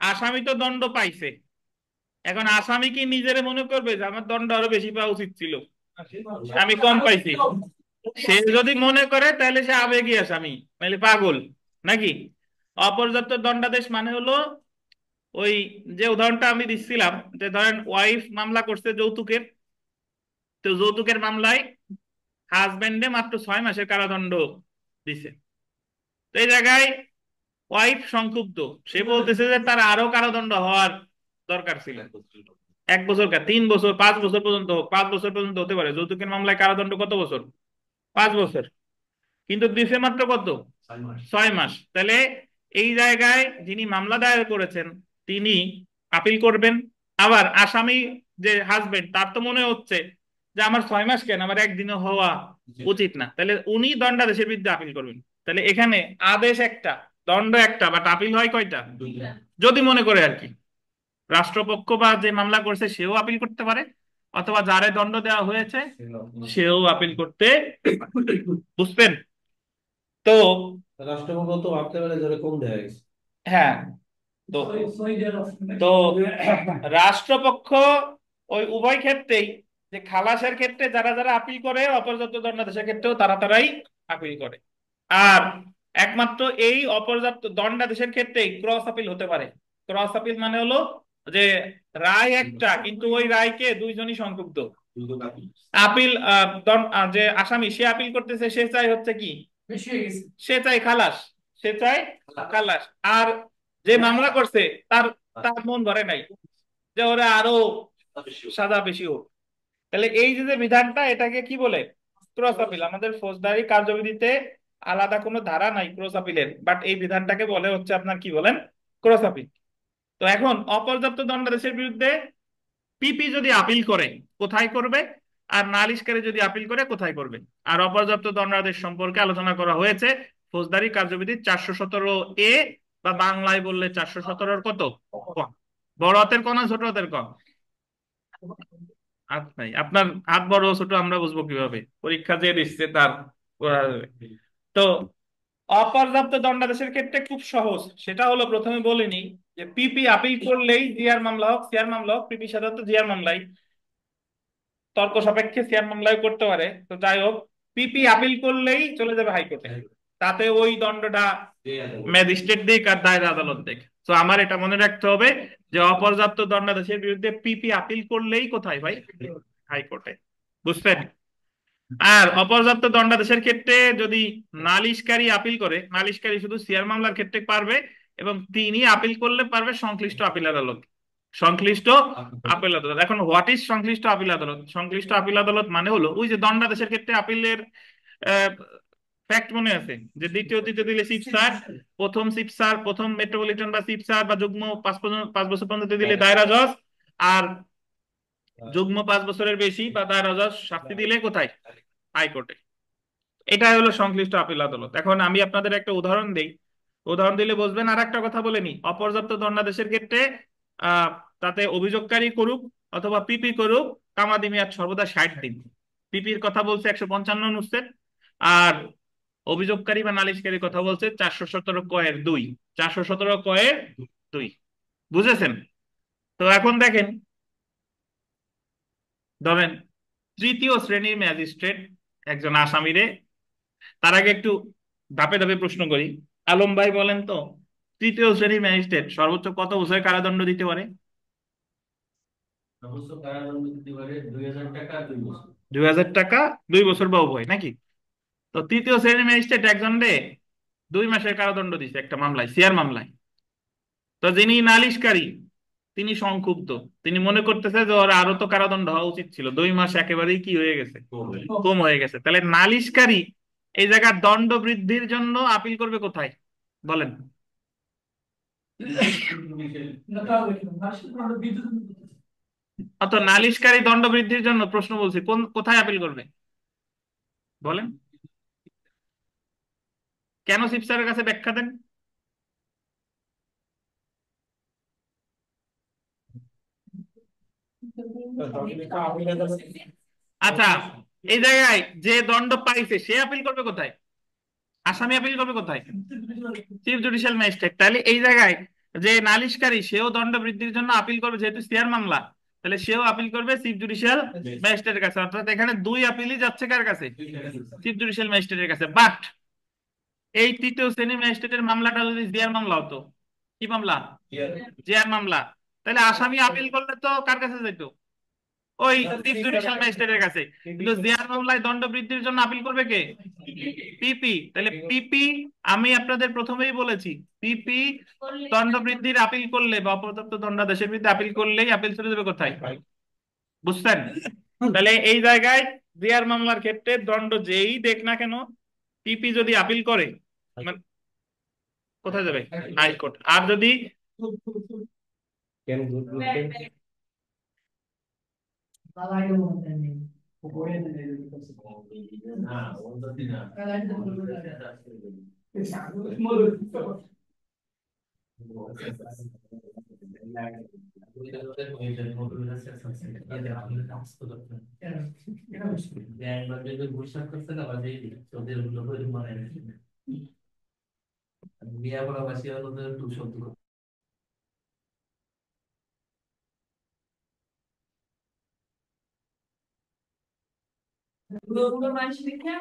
আসামি তো দণ্ড পাইছে, এখন আসামি কি নিজেরে মনে করবে যে আমার দণ্ড আরো বেশি পাওয়া উচিত ছিল, আমি কম পাইছি? সে যদি মনে করে তাহলে সে আবেগী আসামি, মানে পাগল নাকি? অপর্যাপ্ত দণ্ডাদেশ মানে হলো ওই যে উদাহরণটা আমি দিচ্ছিলাম, যে ধরেন ওয়াইফ মামলা করছে যৌতুকের, তো যৌতুকের মামলায় হাজবেন্ডে মাত্র 6 মাসের কারাদণ্ড দিছে। তো এই জায়গায় ওয়াইফ সংক্ষুব্ধ, সে বলতেছে যে তার আরো কারাদণ্ড হওয়ার দরকার ছিল। 1 বছর, 3 বছর, 5 বছর পর্যন্ত হোক, 5 বছর পর্যন্ত হতে পারে। যৌতুকের মামলায় কারাদণ্ড কত বছর? 5 বছর। কিন্তু দিছে মাত্র কত? 6 মাস। তাহলে এই জায়গায় যিনি মামলা দায়ের করেছেন তিনি আপিল করবেন। আবার আসামি যে হাজবেন্ড, তার তো মনে হচ্ছে যে আমার 6 মাস কেন, আমার একদিনও হওয়া উচিত না, তাহলে উনি দণ্ডাদেশের বিরুদ্ধে আপিল করবেন। তাহলে এখানে আদেশ একটা, দণ্ড একটা, বাট আপিল হয় কয়টা? যদি মনে করে আর কি। রাষ্ট্রপক্ষ বা যে মামলা করছে সেও আপিল করতে পারে, অথবা যারে দণ্ড দেওয়া হয়েছে সেও আপিল করতে পারে। বুঝবেন? তো রাষ্ট্রপক্ষ তো ভাবতে পারে ধরে কম দেয়া গেছে। হ্যাঁ, তো তো রাষ্ট্রপক্ষ ওই উভয় ক্ষেত্রেই, যে খালাসের ক্ষেত্রে যারা যারা আপিল করে, অপর্যাপ্ত দণ্ডাদেশের ক্ষেত্রেও তারা তারাই আপিল করে। আর একমাত্র এই অপর্যাপ্ত দণ্ডাদেশের ক্ষেত্রেই ক্রস আপিল হতে পারে। ক্রস আপিল মানে হলো যে রায় একটা, কিন্তু ওই রায়কে দুইজনই সংক্ষুব্ধ। আপিল যে আসামি সে আপিল করতেছে, সে চাই হচ্ছে কি, বেশি হয়ে গেছে। সে চাই খালাস, সে চাই খালাস। আর যে মামলা করছে তার তার মন ভরে নাই যে ওরা আরো সাজা বেশি হোক। তাহলে এই যে যে বিধানটা, এটাকে কি বলে? Cross appeal. আমাদের ফৌজদারি কার্যবিধিতে আলাদা কোনো ধারা নাই ক্রস আপিলের, বাট এই বিধানটাকে বলে হচ্ছে আপনার কি বলেন? Cross appeal. তো এখন অপর্যাপ্ত দণ্ডাদেশের বিরুদ্ধে পিপি যদি আপিল করে কোথায় করবে, আর নালিশকারী যদি আপিল করে কোথায় করবে? আর অপর্যাপ্ত দণ্ডাদেশ সম্পর্কে আলোচনা করা হয়েছে ফৌজদারি কার্যবিধির 417 বা বাংলায় বললে 417 কত ক। বড় হাতের ক না ছোট হাতের ক? হাত নাই আপনার, হাত বড় ছোট আমরা বুঝবো কিভাবে? পরীক্ষা যে দিচ্ছে তার করা যাবে। তো অপর্যাপ্ত দণ্ডাদেশের ক্ষেত্রে খুব সহজ, সেটা হলো প্রথমে বলিনি যে পিপি আপিল করলেই জিআর মামলা হোক সিআর মামলা হোক, পিপি সাধারণত জিআর মামলাই তর্ক সাপেক্ষে সিআর মামলায় করতে পারে। তো যাই হোক, পিপি আপিল করলেই চলে যাবে হাইকোর্টে, তাতে ওই দণ্ডটা ম্যাজিস্ট্রেট দিক আর দায়রা আদালত দিক। তো আমার এটা মনে রাখতে হবে যে অপর্যাপ্ত দণ্ডাদেশের বিরুদ্ধে পিপি আপিল করলেই কোথায় ভাই? হাইকোর্টে। বুঝছেন? আর অপর্যাপ্ত দণ্ডাদেশের ক্ষেত্রে যদি নালিশকারী আপিল করে, নালিশকারী শুধু সিআর মামলার ক্ষেত্রে পারবে, এবং তিনি আপিল করলে পারবে সংশ্লিষ্ট আপিল আদালত। সংশ্লিষ্ট আপিল আদালত। এখন হোয়াট ইজ সংশ্লিষ্ট আপিল আদালত? সংশ্লিষ্ট আপিল আদালত মানে হলো ওই যে দণ্ডাদেশের ক্ষেত্রে আপিলের ফ্যাক্ট মনে আছে যে দ্বিতীয় তৃতীয় দিলে চিফ স্যার, প্রথম চিফ স্যার, প্রথম মেট্রোপলিটন বা চিফ স্যার বা যুগ্ম 5 বছর পর্যন্ত দিলে দায়রা জজ, আর যুগ্ম 5 বছরের বেশি বা দায়রা জজ শাস্তি দিলে কোথায়? হাইকোর্টে। এটাই হলো সংশ্লিষ্ট আপিল আদালত। এখন আমি আপনাদের একটা উদাহরণ দেই, উদাহরণ দিলে বুঝবেন। আর একটা কথা বলে নি, অপর্যাপ্ত দণ্ডাদেশের ক্ষেত্রে আহ তাতে অভিযোগকারী করুক অথবা পিপি করুক, তামাদি মেয়াদ সর্বদা 60 দিন। পিপির কথা বলছে 155 অনুচ্ছেদ, আর অভিযোগকারী বা নালিশকারী কথা বলছে 417 কয়ের 2। 417 কয়ের 2। বুঝেছেন? তো এখন দেখেন, ধরেন তৃতীয় শ্রেণীর ম্যাজিস্ট্রেট একজন আসামিরে, তার আগে একটু ধাপে ধাপে প্রশ্ন করি। আলম ভাই বলেন তো, তৃতীয় শ্রেণীর ম্যাজিস্ট্রেট সর্বোচ্চ কত বছরের কারাদণ্ড দিতে পারে? সর্বোচ্চ কারাদণ্ড দিতে পারে 2000 টাকা 2 বছর। 2000 টাকা, 2 বছর বা উভয় নাকি? তো তৃতীয় শ্রেণীর ম্যাজিস্ট্রেট একজন রে 2 মাসের কারাদণ্ড দিচ্ছে একটা মামলায়, সিআর মামলায়। তো যিনি নালিশকারী তিনি সংক্ষুব্ধ, তিনি মনে করতেছে যে ওর আরো তো কারাদণ্ড হওয়া উচিত ছিল, 2 মাস একেবারেই কি হয়ে গেছে, কম হয়ে গেছে। তাহলে নালিশকারী এই জায়গার দণ্ড বৃদ্ধির জন্য আপিল করবে কোথায় বলেন? অত নালিশকারী দণ্ড বৃদ্ধির জন্য প্রশ্ন বলছি, কোন কোথায় আপিল করবে বলেন? কেন চিফ স্যারের কাছে ব্যাখ্যা দেন। আচ্ছা, এই জায়গায় যে দণ্ড পাইছে সে আপিল করবে কোথায়? আসামি আপিল করবে কোথায়? Chief judicial magistrate. তাহলে এই জায়গায় যে নালিশকারী সেও দণ্ড বৃদ্ধির জন্য আপিল করবে, যেহেতু সিআর মামলা, তাহলে সেও আপিল করবে চিফ জুডিশিয়াল ম্যাজিস্ট্রেটের কাছে। অর্থাৎ এখানে 2 আপিলই যাচ্ছে কার কাছে? চিফ জুডিশিয়াল ম্যাজিস্ট্রেটের কাছে। বাট এই তৃতীয় শ্রেণীর ম্যাজিস্ট্রেটের মামলাটা যদি জিআর মামলা হতো, কি মামলা? জিআর মামলা। তাহলে আসামি আপিল করলে তো কার কাছে যেত? ওই চিফ জুডিশিয়াল ম্যাজিস্ট্রেটের কাছে। কিন্তু জিআর মামলায় দণ্ড বৃদ্ধির জন্য আপিল করবে কে? পিপি। তাহলে পিপি, আমি আপনাদের প্রথমেই বলেছি, পিপি দণ্ড বৃদ্ধির আপিল করলে বা অপর্যাপ্ত দণ্ডাদেশের বিরুদ্ধে আপিল করলেই আপিল চলে যাবে কোথায়? বুঝছেন? তাহলে এই জায়গায় জিআর মামলার ক্ষেত্রে দণ্ড যেই দেখ না কেন, পিপি যদি আপিল করে মানে কোথায় যাবে? হাইকোর্ট। আর যদি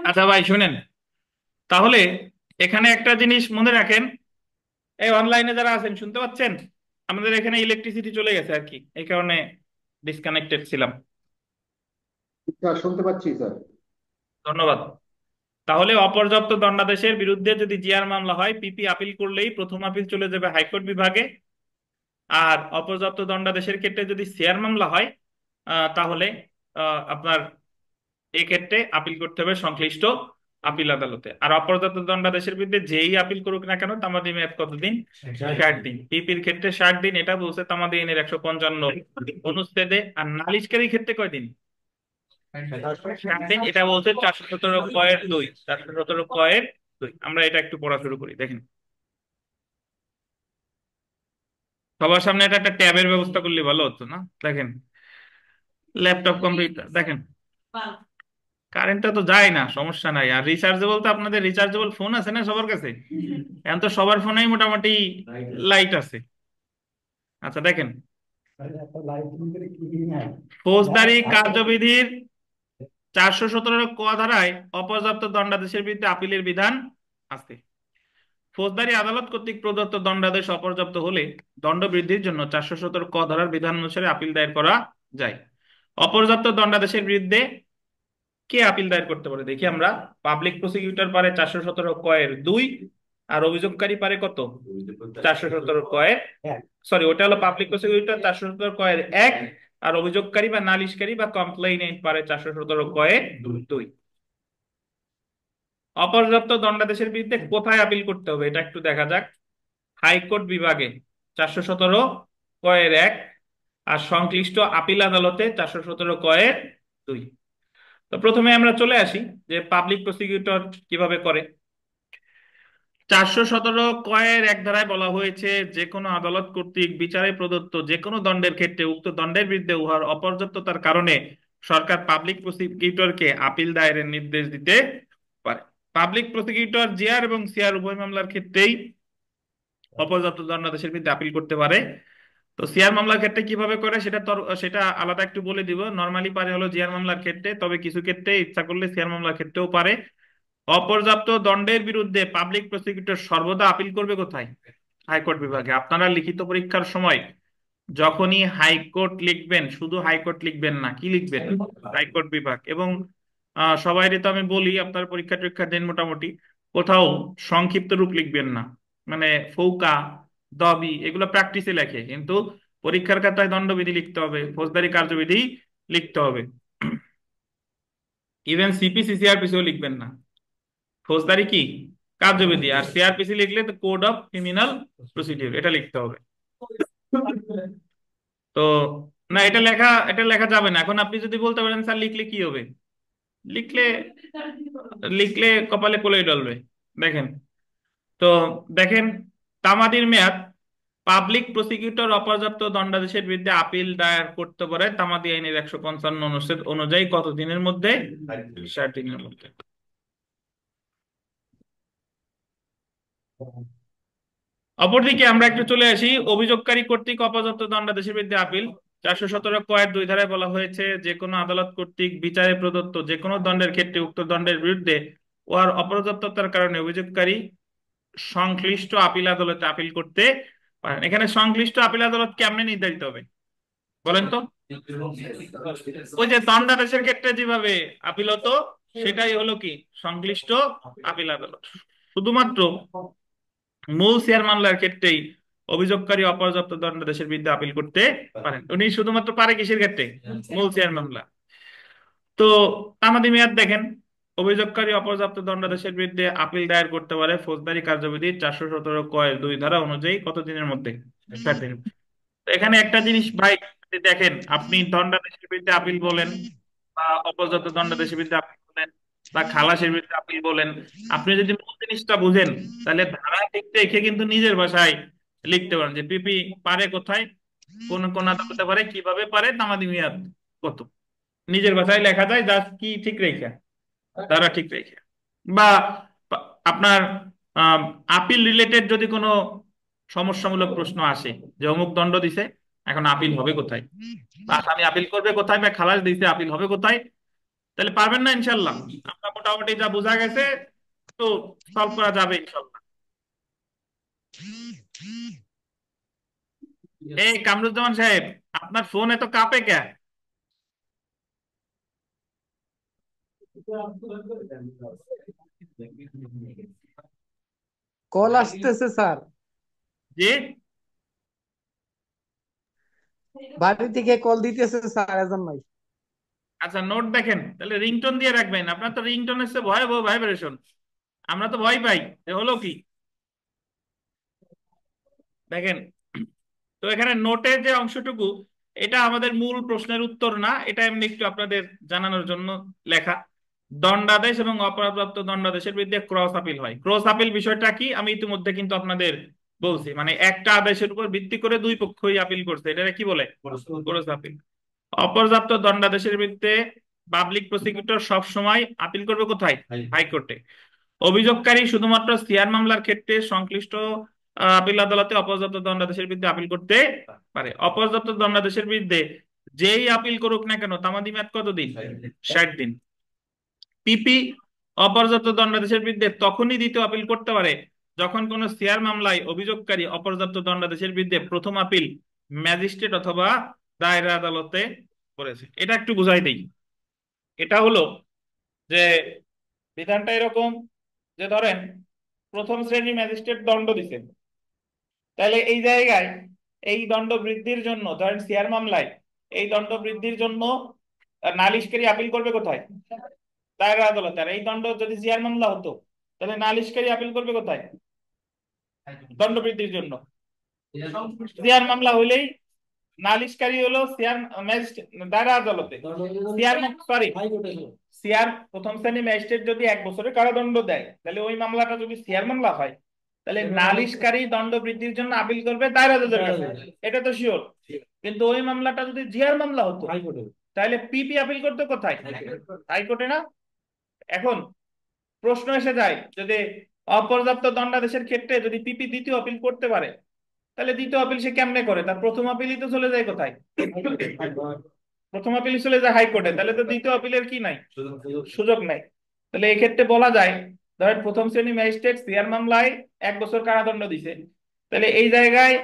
আচ্ছা ভাই শুনেন, তাহলে এখানে একটা জিনিস মনে রাখেন, এই অনলাইনে যারা আছেন শুনতে পাচ্ছেন? আমাদের এখানে ইলেকট্রিসিটি চলে গেছে আর কি, এই কারণে ডিসকানেক্টেড ছিলাম। স্যার শুনতে পাচ্ছি স্যার। ধন্যবাদ। তাহলে অপর্যাপ্ত দণ্ডাদেশের বিরুদ্ধে যদি জিআর মামলা হয়, পিপি আপিল করলেই প্রথম আপিল চলে যাবে হাইকোর্ট বিভাগে। আর অপর্যাপ্ত দণ্ডাদেশের ক্ষেত্রে যদি সিআর মামলা হয়, তাহলে আপনার এই ক্ষেত্রে আপিল করতে হবে সংশ্লিষ্ট আপিল আদালতে। আর অপর্যাপ্ত দণ্ডাদেশের বিরুদ্ধে যেই আপিল করুক না কেন, তামাদি মেয়াদ কতদিন? 60 দিন। পিপির ক্ষেত্রে 60 দিন, এটা বলছে তামাদি আইনের 155 অনুচ্ছেদে। আর নালিশকারীর ক্ষেত্রে কয়দিন? 60 দিন, এটা বলছে 417 কয়ের 2। 417 কয়ের 2। আমরা এটা একটু পড়া শুরু করি, দেখেন। সবার সামনে এটা একটা ট্যাবের ব্যবস্থা করলে ভালো হতো না? দেখেন, ল্যাপটপ কম্পিউটার দেখেন, কারেন্টটা তো যায় না, সমস্যা নাই। আর রিচার্জেবল তো আপনাদের রিচার্জেবল ফোন আছে না সবার কাছে? এখন তো সবার ফোনেই মোটামুটি লাইট আছে। আচ্ছা দেখেন, ফৌজদারি কার্যবিধির 417 ক ধারায় অপর্যাপ্ত দণ্ডাদেশের বিরুদ্ধে আপিলের বিধান আছে। ফৌজদারি আদালত কর্তৃক প্রদত্ত দণ্ডাদেশ অপর্যাপ্ত হলে দণ্ড বৃদ্ধির জন্য 417 ক ধারার বিধান অনুসারে আপিল দায়ের করা যায়। অপর্যাপ্ত দণ্ডাদেশের বিরুদ্ধে কে আপিল দায়ের করতে পারে দেখি আমরা। পাবলিক প্রসিকিউটর পারে 417 ক এর 2, আর অভিযোগকারী পারে কত? 417 ক এর, সরি ওটা হলো পাবলিক প্রসিকিউটর 417 ক এর 1, আর অভিযোগকারী বা নালিশকারী বা কমপ্লেইনেন্ট পারে 417 ক এর 2। অপর্যাপ্ত দণ্ডাদেশের বিরুদ্ধে কোথায় আপিল করতে হবে এটা একটু দেখা যাক। হাইকোর্ট বিভাগে 417 ক এর 1, আর সংশ্লিষ্ট আপিল আদালতে 417 ক এর 2। তো প্রথমে আমরা চলে আসি যে পাবলিক প্রসিকিউটর কিভাবে করে। 417 ক এর 1 ধারায় বলা হয়েছে, যে কোনো আদালত কর্তৃক বিচারে প্রদত্ত যে কোনো দণ্ডের ক্ষেত্রে উক্ত দণ্ডের বিরুদ্ধে উহার অপর্যাপ্ততার কারণে সরকার পাবলিক প্রসিকিউটরকে আপিল দায়েরের নির্দেশ দিতে পারে। পাবলিক প্রসিকিউটর জিআর এবং সিআর উভয় মামলার ক্ষেত্রেই অপর্যাপ্ত দণ্ডাদেশের বিরুদ্ধে আপিল করতে পারে। তো সিআর মামলার ক্ষেত্রে কিভাবে করে সেটা আলাদা একটু বলে দিব। নরমালি পারে হলো জিআর মামলার ক্ষেত্রে, তবে কিছু ক্ষেত্রে ইচ্ছা করলে সিআর মামলার ক্ষেত্রেও পারে। অপর্যাপ্ত দণ্ডের বিরুদ্ধে পাবলিক প্রসিকিউটর সর্বদা আপিল করবে কোথায়? হাইকোর্ট বিভাগে। আপনারা লিখিত পরীক্ষার সময় যখনই হাইকোর্ট লিখবেন, শুধু হাইকোর্ট লিখবেন না, কি লিখবেন? হাইকোর্ট বিভাগ। এবং সবাই তো আমি বলি, আপনার পরীক্ষা টরীক্ষা দেন মোটামুটি, কোথাও সংক্ষিপ্ত রূপ লিখবেন না, মানে ফৌকা দবি এগুলো প্র্যাকটিসে লেখে, কিন্তু পরীক্ষার খাতায় দণ্ডবিধি লিখতে হবে, ফৌজদারি কার্যবিধি লিখতে হবে। ইভেন সিপিসি সিআরপিসিও লিখবেন না, ফৌজদারি কি কার্যবিধি, আর সিআরপিসি লিখলে তো কোড অফ ক্রিমিনাল প্রসিডিউর এটা লিখতে হবে। তো না, এটা লেখা যাবে না। এখন আপনি যদি বলতে পারেন স্যার লিখলে কি হবে, লিখলে লিখলে কপালে কোলাই ডলবে। দেখেন, তো দেখেন, তামাদির মেয়াদ, পাবলিক প্রসিকিউটর অপর্যাপ্ত দণ্ডাদেশের বিরুদ্ধে আপিল দায়ের করতে পারে তামাদি আইনের 155 অনুচ্ছেদ অনুযায়ী কত দিনের মধ্যে? 60 দিনের মধ্যে। অপরদিকে আমরা একটু চলে আসি অভিযোগকারী কর্তৃক অপর্যাপ্ত দণ্ডাদেশের বিরুদ্ধে আপিল। 417 ক এর 2 ধারায় বলা হয়েছে, যে কোনো আদালত কর্তৃক বিচারে প্রদত্ত যে কোনো দণ্ডের ক্ষেত্রে উক্ত দণ্ডের বিরুদ্ধে ওর অপর্যাপ্ততার কারণে অভিযোগকারী সংশ্লিষ্ট আপিল আদালতে আপিল করতে পারেন। এখানে সংশ্লিষ্ট আপিল আদালত কেমনে নির্ধারিত হবে বলেন তো? ওই যে দণ্ডাদেশের ক্ষেত্রে যেভাবে আপিল হতো সেটাই হলো কি সংশ্লিষ্ট আপিল আদালত। শুধুমাত্র মূল সিআর মামলার ক্ষেত্রেই অভিযোগকারী অপর্যাপ্ত দণ্ডাদেশের বিরুদ্ধে আপিল করতে পারেন। উনি শুধুমাত্র পারে কিসের ক্ষেত্রে? মূল সিআর মামলা। তো তামাদি মেয়াদ দেখেন, অভিযোগকারী অপর্যাপ্ত দণ্ডাদেশের বিরুদ্ধে আপিল দায়ের করতে পারে ফৌজদারি কার্যবিধি 417 ক এর 2 ধারা অনুযায়ী কত দিনের মধ্যে? 60 দিন। তো এখানে একটা জিনিস ভাই দেখেন, আপনি দণ্ডাদেশের বিরুদ্ধে আপিল বলেন বা অপর্যাপ্ত দণ্ডাদেশের বিরুদ্ধে আপিল বলেন বা খালাসের বিরুদ্ধে আপিল বলেন, আপনি যদি মূল জিনিসটা বুঝেন তাহলে ধারা লিখতে এসে কিন্তু নিজের ভাষায় লিখতে পারেন যে পিপি পারে কোথায়, কোন কোন আদালতে পারে, কিভাবে পারে, তামাদি মেয়াদ কত, নিজের ভাষায় লেখা যায়। জাস্ট কি ঠিক রেখে, তারা ঠিক রেখে, বা আপনার আপিল রিলেটেড যদি কোনো সমস্যামূলক প্রশ্ন আসে যে অমুক দণ্ড দিছে, এখন আপিল হবে কোথায়, বা আসামি আপিল করবে কোথায়, বা খালাস দিছে আপিল হবে কোথায়, তাহলে পারবেন না ইনশাল্লাহ? আপনার মোটামুটি যা বোঝা গেছে, তো সলভ করা যাবে ইনশাল্লাহ। এই কামরুজ্জামান সাহেব, আপনার ফোন এত কাঁপে কে? কল আসতেছে স্যার, জি, বাড়ি থেকে কল দিতেছে স্যার, এজন্যই। আচ্ছা নোট দেখেন, তাহলে রিংটোন দিয়ে রাখবেন। আপনার তো রিংটোন এসে ভয়াবহ ভাইব্রেশন, আমরা তো ভয় পাই। হলো কি দেখেন, তো এখানে নোটের যে অংশটুকু, এটা আমাদের মূল প্রশ্নের উত্তর না, এটা এমনি একটু আপনাদের জানানোর জন্য লেখা। দণ্ডাদেশ এবং অপরাধপ্রাপ্ত দণ্ডাদেশের বিরুদ্ধে ক্রস আপিল হয়। ক্রস আপিল বিষয়টা কি আমি ইতিমধ্যে কিন্তু আপনাদের বলছি, মানে একটা আদেশের উপর ভিত্তি করে দুই পক্ষই আপিল করছে, এটা কি বলে? Cross appeal. অপর্যাপ্ত দণ্ডাদেশের বিরুদ্ধে পাবলিক প্রসিকিউটর সব সময় আপিল করবে কোথায়? হাইকোর্টে। অভিযোগকারী শুধুমাত্র সিআর মামলার ক্ষেত্রে সংশ্লিষ্ট আপিল আদালতে অপর্যাপ্ত দণ্ডাদেশের বিরুদ্ধে আপিল করতে পারে। অপর্যাপ্ত দণ্ডাদেশের বিরুদ্ধে যেই আপিল করুক না কেন তামাদি মেয়াদ কতদিন? 60 দিন। পিপি অপর্যাপ্ত দণ্ডাদেশের বিরুদ্ধে তখনই দ্বিতীয় আপিল করতে পারে যখন কোনো সিআর মামলায় অভিযোগকারী অপর্যাপ্ত দণ্ডাদেশের বিরুদ্ধে প্রথম আপিল ম্যাজিস্ট্রেট অথবা দায়রা আদালতে করেছে। এটা একটু বুঝাই দেই। এটা হলো যে বিধানটা এরকম যে ধরেন প্রথম শ্রেণী ম্যাজিস্ট্রেট দণ্ড দিচ্ছেন, তাহলে এই জায়গায় এই দণ্ড বৃদ্ধির জন্য ধরেন সিআর মামলায় এই দণ্ড বৃদ্ধির জন্য নালিশকারী আপিল করবে কোথায়? দায়রা আদালতে। আর এই দণ্ড যদি সিআর মামলা হতো তাহলে নালিশকারী আপিল করবে কোথায়? দণ্ড বৃদ্ধির জন্য। সিআর মামলা হইলেই নালিশকারী হলো সিআর ম্যাজিস্ট্রেট দায়রা আদালতে। সিআর সরি সিআর প্রথম শ্রেণী ম্যাজিস্ট্রেট যদি 1 বছরের কারাদণ্ড দেয় তাহলে ওই মামলাটা যদি সিআর মামলা হয় তাহলে নালিশকারী দণ্ড বৃদ্ধির জন্য আপিল করবে দায়রা জজের কাছে, এটা তো শিওর। কিন্তু ওই মামলাটা যদি জিআর মামলা হতো তাহলে পিপি আপিল করতে কোথায়? হাইকোর্টে না? এখন প্রশ্ন এসে যায় যদি অপর্যাপ্ত দণ্ডাদেশের ক্ষেত্রে যদি পিপি দ্বিতীয় আপিল করতে পারে তাহলে দ্বিতীয় আপিল সে কেমনে করে? তার প্রথম আপিলই তো চলে যায় কোথায়? প্রথম আপিল চলে যায় হাইকোর্টে, তাহলে তো দ্বিতীয় আপিলের কি নাই? সুযোগ নাই। তাহলে এই ক্ষেত্রে বলা যায় ধরেন প্রথম শ্রেণী ম্যাজিস্ট্রেট সিআর মামলায় 1 বছর কারাদণ্ড দিছে, তাহলে এই জায়গায়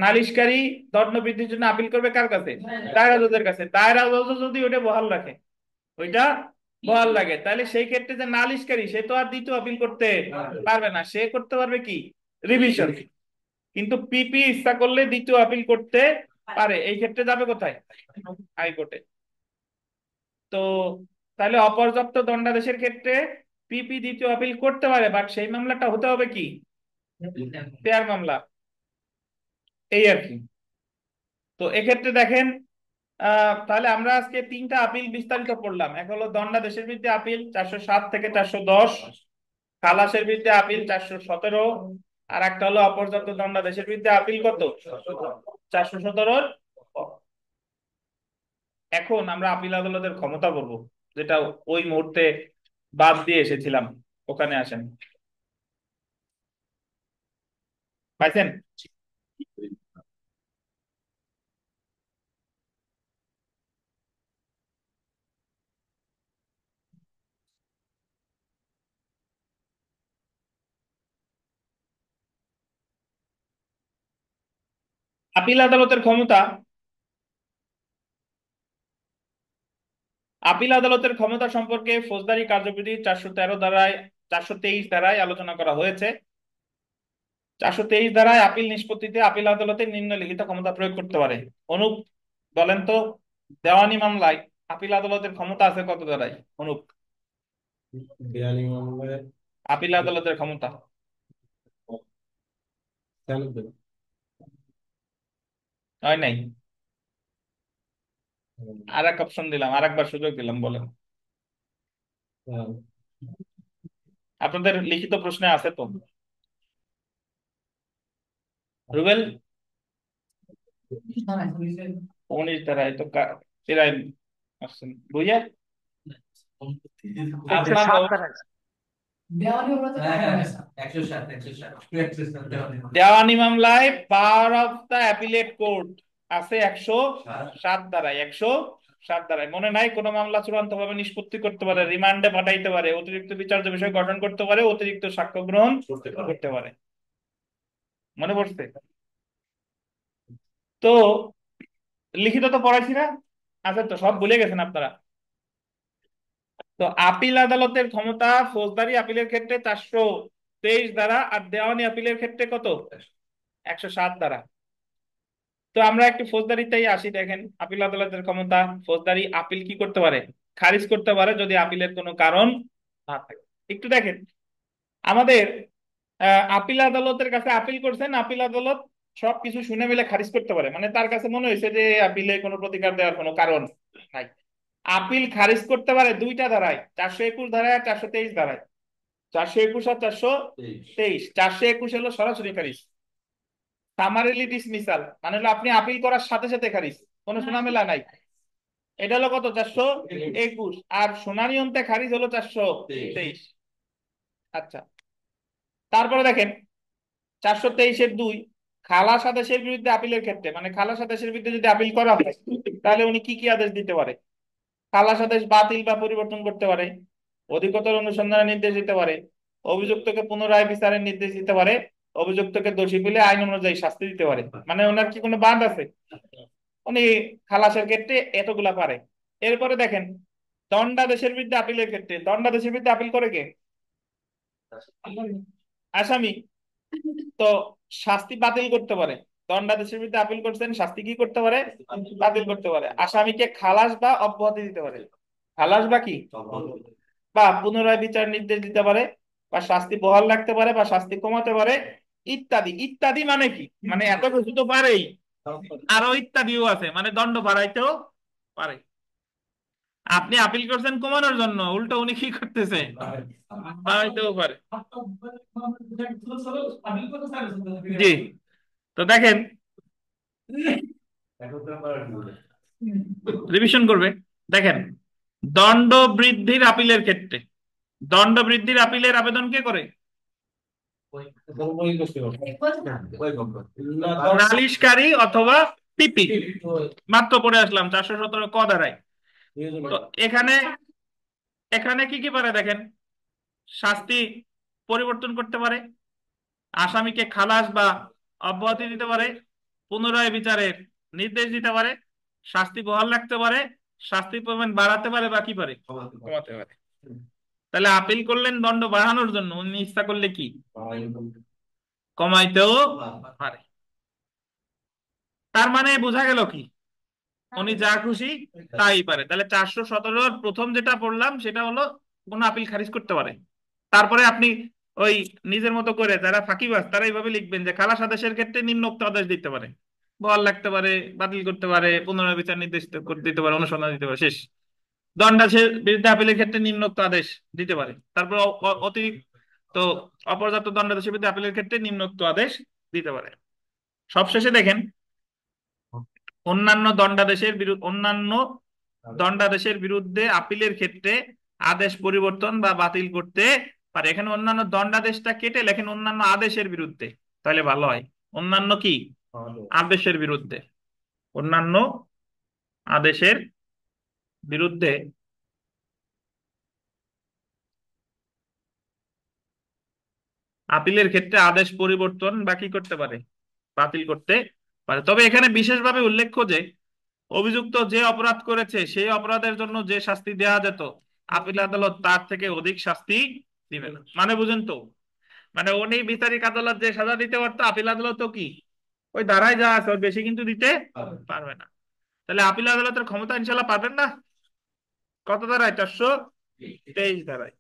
নালিশকারী দণ্ড বৃদ্ধির জন্য আপিল করবে কার কাছে? দায়রা জজের কাছে। দায়রা জজ যদি ওটা বহাল রাখে, ওইটা বহাল লাগে, তাহলে সেই ক্ষেত্রে যে নালিশকারী সে তো আর দ্বিতীয় আপিল করতে পারবে না, সে করতে পারবে কি? রিভিশন। কিন্তু পিপি ইচ্ছা করলে দ্বিতীয় আপিল করতে পারে, এই ক্ষেত্রে যাবে কোথায়? হাইকোর্টে। তো তাহলে অপর্যাপ্ত দণ্ডাদেশের ক্ষেত্রে পিপি দ্বিতীয় আপিল করতে পারে, বাট সেই মামলাটা হতে হবে কি? সিআর মামলা। এই আর কি। তো এক্ষেত্রে দেখেন তাহলে আমরা আজকে 3টা আপিল বিস্তারিত পড়লাম। এক হলো দণ্ডাদেশের বিরুদ্ধে আপিল 407 থেকে 410, খালাসের বিরুদ্ধে আপিল 417, আর একটা হলো অপর্যাপ্ত দণ্ডাদেশের বিরুদ্ধে আপিল কত? 417। এখন আমরা আপিল আদালতের ক্ষমতা বলবো, যেটা ওই মুহূর্তে বাদ দিয়ে এসেছিলাম। ওখানে আসেন, পাইছেন? আপিল আদালতের ক্ষমতা। আপিল আদালতের ক্ষমতা সম্পর্কে ফৌজদারি কার্যবিধি 413 ধারায় 423 ধারায় আলোচনা করা হয়েছে। 423 ধারায় আপিল নিষ্পত্তিতে আপিল আদালতে নিম্নলিখিত ক্ষমতা প্রয়োগ করতে পারে। অনুপ বলেন তো, দেওয়ানি মামলায় আপিল আদালতের ক্ষমতা আছে কত ধারায়? অনুপ, দেওয়ানি মামলায় আপিল আদালতের ক্ষমতা হয় নাই? আর এক অপশন দিলাম, আর একবার সুযোগ দিলাম, বলেন। আপনাদের লিখিত প্রশ্নে আছে তো? রুবেল, 19 ধারায় তো প্রায় আসছেন বুঝে। আপনার 107 ধারায়। দেওয়ানি মামলায় power of the appellate court আছে 107 ধারায়। 107 ধারায় মনে নাই? কোন মামলা চূড়ান্ত ভাবে নিষ্পত্তি করতে পারে, রিমান্ডে পাঠাইতে পারে, অতিরিক্ত বিচার্য বিষয় গঠন করতে পারে, অতিরিক্ত সাক্ষ্য গ্রহণ করতে পারে। মনে পড়ছে তো? লিখিত তো পড়াইছি না? আচ্ছা, তো সব ভুলে গেছেন আপনারা? তো আপিল আদালতের ক্ষমতা ফৌজদারি আপিলের ক্ষেত্রে 423 ধারা, আর দেওয়ানি আপিলের ক্ষেত্রে কত? 107 ধারা। তো আমরা একটু ফৌজদারিতেই আসি। দেখেন আপিল আদালতের ক্ষমতা, ফৌজদারি আপিল কি করতে পারে? খারিজ করতে পারে যদি আপিলের কোনো কারণ না থাকে। একটু দেখেন আমাদের আপিল আদালতের কাছে আপিল করছেন, আপিল আদালত সবকিছু শুনে মিলে খারিজ করতে পারে, মানে তার কাছে মনে হয়েছে যে আপিলে কোনো প্রতিকার দেওয়ার কোনো কারণ নাই। আপিল খারিজ করতে পারে 2টা ধারায়, 421 ধারায় আর 423 ধারায়। 421 আর 423। 421 হলো সরাসরি খারিজ, সামারিলি ডিসমিসাল, মানে হলো আপনি আপিল করার সাথে সাথে খারিজ, কোনো শোনামেলা নাই। এটা হলো কত? 421। আর শুনানি অন্তে খারিজ হলো 423। আচ্ছা, তারপরে দেখেন 423-2 খালাস আদেশের বিরুদ্ধে আপিলের ক্ষেত্রে, মানে খালাস আদেশের বিরুদ্ধে যদি আপিল করা হয় তাহলে উনি কি কি আদেশ দিতে পারে? খালাস আদেশ বাতিল বা পরিবর্তন করতে পারে, অধিকতর অনুসন্ধানের নির্দেশ দিতে পারে, অভিযুক্তকে পুনরায় বিচারের নির্দেশ দিতে পারে, অভিযুক্তকে দোষী পেলে আইন অনুযায়ী শাস্তি দিতে পারে। মানে ওনার কি কোনো বাদ আছে? উনি খালাসের ক্ষেত্রে এতগুলা পারে। এরপরে দেখেন দণ্ডাদেশের বিরুদ্ধে আপিলের ক্ষেত্রে, দণ্ডাদেশের বিরুদ্ধে আপিল করে কে? আসামি। তো শাস্তি বাতিল করতে পারে। দণ্ডাদেশের বিরুদ্ধে আপিল করছেন, শাস্তি কি করতে পারে? বাতিল করতে পারে। আসামিকে খালাস বা অব্যাহতি দিতে পারে। খালাস বা কি, বা পুনরায় বিচার নির্দেশ দিতে পারে, বা শাস্তি বহাল রাখতে পারে, বা শাস্তি কমাতে পারে, ইত্যাদি ইত্যাদি। মানে কি, মানে এত কিছু তো পারেই, আরো ইত্যাদিও আছে, মানে দণ্ড বাড়াইতেও পারে। আপনি আপিল করছেন কমানোর জন্য, উল্টো উনি কি করতেছে, বাড়াইতেও পারে। জি। তো দেখেন, রিভিশন করবে। দেখেন, দণ্ড বৃদ্ধির আপিলের ক্ষেত্রে, দণ্ড বৃদ্ধির আপিলের আবেদন কে করে? নালিশকারী অথবা পিপি। মাত্র পড়ে আসলাম 417 ক ধারায়। তো এখানে এখানে কি কি পারে দেখেন, শাস্তি পরিবর্তন করতে পারে, আসামিকে খালাস বা অব্যাহতি দিতে পারে, পুনরায় বিচারের নির্দেশ দিতে পারে, শাস্তি বহাল রাখতে পারে, শাস্তির পরিমাণ বাড়াতে পারে, বা কি পারে, কমাতে পারে। তাহলে আপিল করলেন দণ্ড বাড়ানোর জন্য, উনি ইচ্ছা করলে কি কমাইতেও পারে। তার মানে বোঝা গেল কি, উনি যা খুশি তাই পারে। তাহলে 417 প্রথম যেটা পড়লাম সেটা হলো কোনো আপিল খারিজ করতে পারে। তারপরে আপনি ওই নিজের মতো করে, যারা ফাঁকিবাজ তারা এইভাবে লিখবেন যে খালাস আদেশের ক্ষেত্রে নিম্নোক্ত আদেশ দিতে পারে, বহাল রাখতে পারে, বাতিল করতে পারে, পুনরায় বিচার নির্দেশ দিতে পারে, অনুসন্ধান দিতে পারে, শেষ। দণ্ডাদেশের বিরুদ্ধে আপিলের ক্ষেত্রে নিম্নোক্ত আদেশ দিতে পারে। তারপর অতিরিক্ত অপর্যাপ্ত দণ্ডাদেশের বিরুদ্ধে আপিলের ক্ষেত্রে নিম্নোক্ত আদেশ দিতে পারে। সবশেষে দেখেন, অন্যান্য দণ্ডাদেশের বিরুদ্ধে আপিলের ক্ষেত্রে আদেশ পরিবর্তন বা বাতিল করতে পারে। এখানে অন্যান্য দণ্ডাদেশটা কেটে লেখেন অন্যান্য আদেশের বিরুদ্ধে, তাহলে ভালো হয়। অন্যান্য কি, আদেশের বিরুদ্ধে, অন্যান্য আদেশের বিরুদ্ধে আপিলের ক্ষেত্রে আদেশ পরিবর্তন বা কি করতে পারে, বাতিল করতে পারে। তবে এখানে বিশেষভাবে উল্লেখ্য যে অভিযুক্ত যে অপরাধ করেছে সেই অপরাধের জন্য যে শাস্তি দেওয়া যেত, আপিল আদালত তার থেকে অধিক শাস্তি দিবে না। মানে বুঝেন তো, মানে উনি বিচারিক আদালত যে সাজা দিতে পারতো, আপিল আদালত কি ওই ধারায় যা আছে ওর বেশি কিন্তু দিতে পারবে না। তাহলে আপিল আদালতের ক্ষমতা ইনশাল্লাহ পারবেন না। কত ধারায়? 423 ধারায়।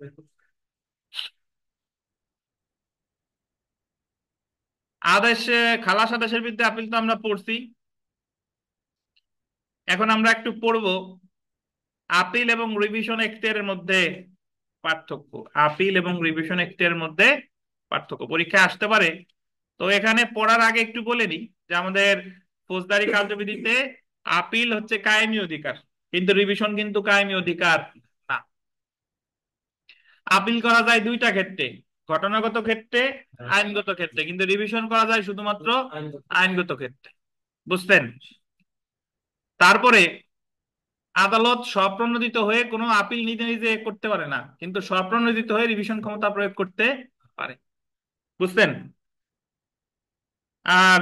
আদেশে খালাস আদেশের বিরুদ্ধে আপিল তো আমরা পড়ছি। এখন আমরা একটু পড়বো আপিল এবং রিভিশন এখতিয়ারের মধ্যে পার্থক্য। আপিল এবং রিভিশন এখতিয়ারের মধ্যে পার্থক্য পরীক্ষায় আসতে পারে। তো এখানে পড়ার আগে একটু বলে নিই যে আমাদের ফৌজদারি কার্যবিধিতে আপিল হচ্ছে কায়েমি অধিকার, কিন্তু রিভিশন কিন্তু কায়েমি অধিকার না। আপিল করা যায় দুইটা ক্ষেত্রে, ঘটনাগত ক্ষেত্রে, আইনগত ক্ষেত্রে, কিন্তু রিভিশন করা যায় শুধুমাত্র আইনগত ক্ষেত্রে। বুঝতেন? তারপরে আদালত স্বপ্রণোদিত হয়ে কোনো আপিল নিজে নিজে করতে পারে না, কিন্তু স্বপ্রণোদিত হয়ে রিভিশন ক্ষমতা প্রয়োগ করতে পারে। বুঝতেন? আর